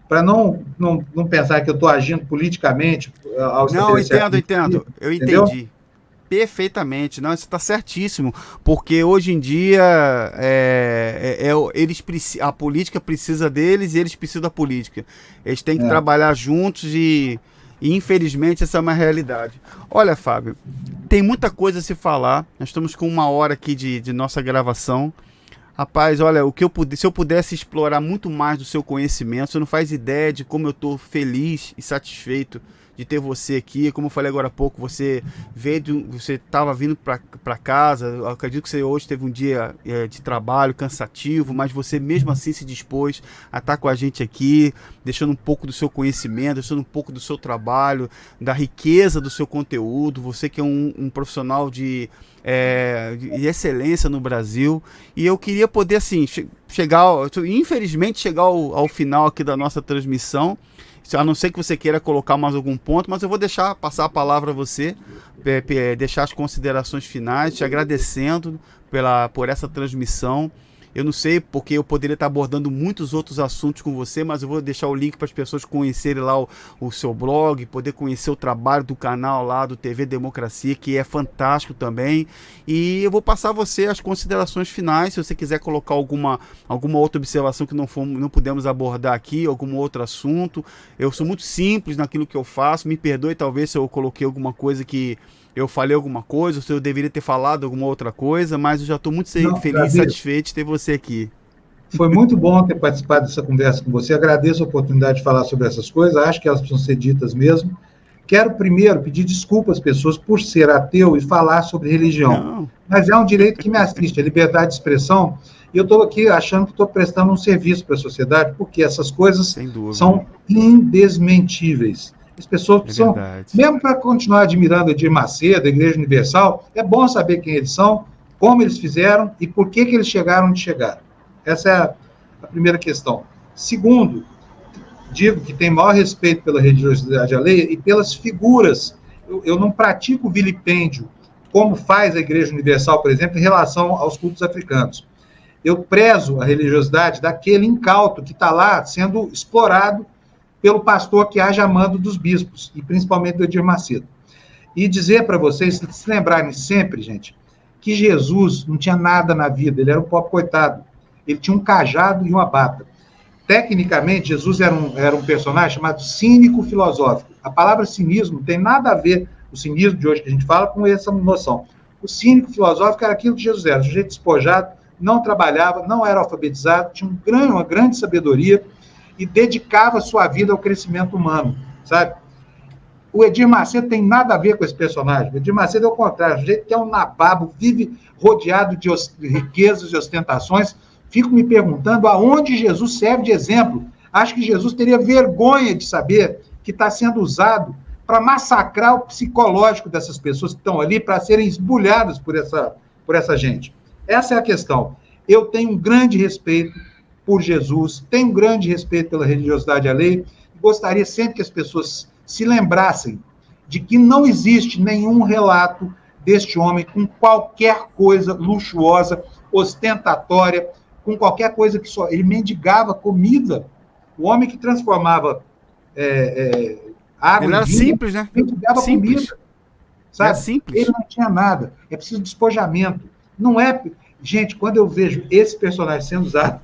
Para não pensar que eu estou agindo politicamente ao Não, entendo. Eu entendi. Perfeitamente, não, isso está certíssimo, porque hoje em dia a política precisa deles e eles precisam da política. Eles têm que trabalhar juntos e infelizmente essa é uma realidade. Olha, Fábio, tem muita coisa a se falar, nós estamos com 1 hora aqui de nossa gravação. Rapaz, olha, se eu pudesse explorar muito mais do seu conhecimento, você não faz ideia de como eu estou feliz e satisfeito de ter você aqui. Como eu falei agora há pouco, você estava vindo para casa, eu acredito que você hoje teve um dia de trabalho cansativo, mas você mesmo assim se dispôs a estar com a gente aqui, deixando um pouco do seu conhecimento, deixando um pouco do seu trabalho, da riqueza do seu conteúdo, você que é um profissional de excelência no Brasil, e eu queria poder assim, infelizmente chegar ao final aqui da nossa transmissão, a não ser que você queira colocar mais algum ponto, mas eu vou passar a palavra a você, deixar as considerações finais, te agradecendo por essa transmissão. Eu não sei, porque eu poderia estar abordando muitos outros assuntos com você, mas eu vou deixar o link para as pessoas conhecerem lá o seu blog, poder conhecer o trabalho do canal lá do TV Democracia, que é fantástico também. E eu vou passar a você as considerações finais, se você quiser colocar alguma outra observação que não pudemos abordar aqui, algum outro assunto. Eu sou muito simples naquilo que eu faço, me perdoe talvez se eu coloquei alguma coisa que eu falei alguma coisa, ou se eu deveria ter falado alguma outra coisa, mas eu já estou muito feliz e satisfeito de ter você aqui. Foi muito bom ter participado dessa conversa com você. Agradeço a oportunidade de falar sobre essas coisas, acho que elas precisam ser ditas mesmo. Quero primeiro pedir desculpas às pessoas por ser ateu e falar sobre religião. Não. Mas é um direito que me assiste, a liberdade de expressão, e eu estou aqui achando que estou prestando um serviço para a sociedade, porque essas coisas são indesmentíveis. As pessoas precisam, mesmo para continuar admirando Edir Macedo, a Igreja Universal, é bom saber quem eles são, como eles fizeram e por que eles chegaram onde chegaram. Essa é a primeira questão. Segundo, digo que tem maior respeito pela religiosidade alheia e pelas figuras. Eu não pratico vilipêndio, como faz a Igreja Universal, por exemplo, em relação aos cultos africanos. Eu prezo a religiosidade daquele incauto que está lá sendo explorado pelo pastor que age a mando dos bispos, e principalmente do Edir Macedo. E dizer para vocês, se lembrarem sempre, gente, que Jesus não tinha nada na vida, ele era um pobre coitado. Ele tinha um cajado e uma bata. Tecnicamente, Jesus era um personagem chamado cínico filosófico. A palavra cinismo tem nada a ver, o cinismo de hoje que a gente fala, com essa noção. O cínico filosófico era aquilo que Jesus era, um sujeito despojado, não trabalhava, não era alfabetizado, tinha uma grande sabedoria, e dedicava sua vida ao crescimento humano, sabe? O Edir Macedo tem nada a ver com esse personagem. O Edir Macedo é o contrário, o jeito que é um nababo, vive rodeado de riquezas e ostentações. Fico me perguntando aonde Jesus serve de exemplo. Acho que Jesus teria vergonha de saber que está sendo usado para massacrar o psicológico dessas pessoas que estão ali, para serem esbulhadas por essa gente. Essa é a questão. Eu tenho um grande respeito por Jesus, tenho um grande respeito pela religiosidade alheia, e gostaria sempre que as pessoas se lembrassem de que não existe nenhum relato deste homem com qualquer coisa luxuosa, ostentatória, com qualquer coisa que só... Ele mendigava comida. O homem que transformava água ele era em vinho, simples, né? mendigava comida. Sabe? Era simples. Ele não tinha nada. É preciso despojamento. Não é... Gente, quando eu vejo esse personagem sendo usado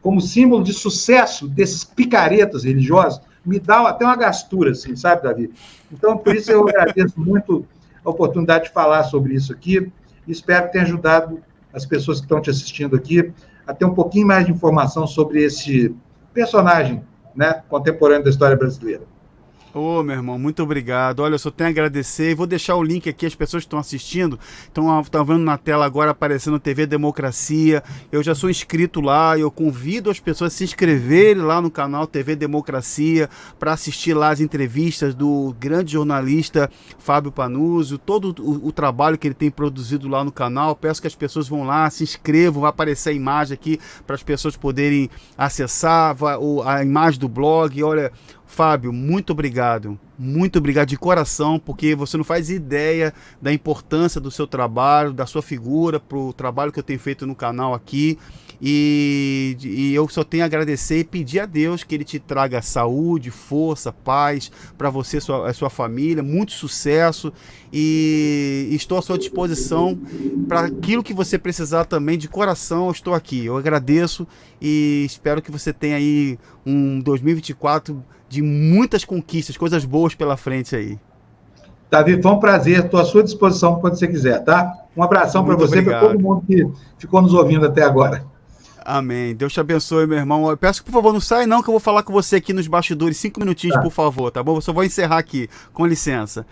como símbolo de sucesso desses picaretas religiosos, me dá até uma gastura, assim, sabe, Davi? Então, por isso eu agradeço muito a oportunidade de falar sobre isso aqui, e espero que tenha ajudado as pessoas que estão te assistindo aqui a ter um pouquinho mais de informação sobre esse personagem, né, contemporâneo da história brasileira. Ô, meu irmão, muito obrigado. Olha, eu só tenho a agradecer. Vou deixar o link aqui, as pessoas que estão assistindo estão vendo na tela agora aparecendo TV Democracia. Eu já sou inscrito lá, eu convido as pessoas a se inscreverem lá no canal TV Democracia para assistir lá as entrevistas do grande jornalista Fábio Panuzio, todo o trabalho que ele tem produzido lá no canal. Peço que as pessoas vão lá, se inscrevam, vai aparecer a imagem aqui para as pessoas poderem acessar a imagem do blog. Olha, Fábio, muito obrigado. Muito obrigado de coração, porque você não faz ideia da importância do seu trabalho, da sua figura, para o trabalho que eu tenho feito no canal aqui. E eu só tenho a agradecer e pedir a Deus que Ele te traga saúde, força, paz para você e a sua família, muito sucesso. E estou à sua disposição para aquilo que você precisar também, de coração, eu estou aqui. Eu agradeço e espero que você tenha aí um 2024 de muitas conquistas, coisas boas pela frente aí. Davi, foi um prazer, estou à sua disposição quando você quiser, tá? Um abração para você e para todo mundo que ficou nos ouvindo até agora. Amém. Deus te abençoe, meu irmão. Eu peço que, por favor, não saia não, que eu vou falar com você aqui nos bastidores 5 minutinhos, por favor, tá bom? Eu só vou encerrar aqui, com licença.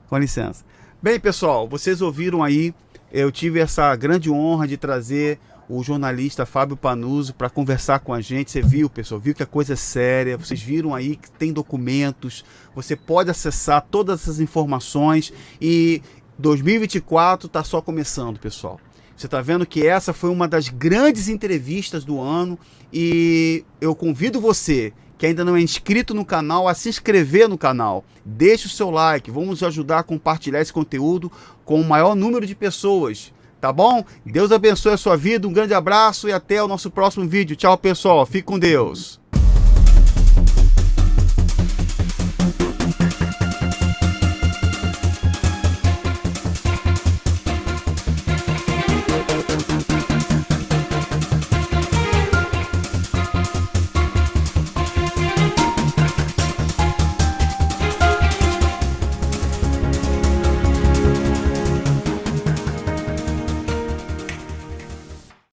Com licença. Bem, pessoal, vocês ouviram aí, eu tive essa grande honra de trazer o jornalista Fábio Panuso para conversar com a gente. Você viu, pessoal, viu que a coisa é séria, vocês viram aí que tem documentos, você pode acessar todas essas informações e 2024 está só começando, pessoal. Você está vendo que essa foi uma das grandes entrevistas do ano e eu convido você que ainda não é inscrito no canal a se inscrever no canal. Deixe o seu like, vamos ajudar a compartilhar esse conteúdo com o maior número de pessoas. Tá bom? Deus abençoe a sua vida, um grande abraço e até o nosso próximo vídeo. Tchau, pessoal. Fique com Deus.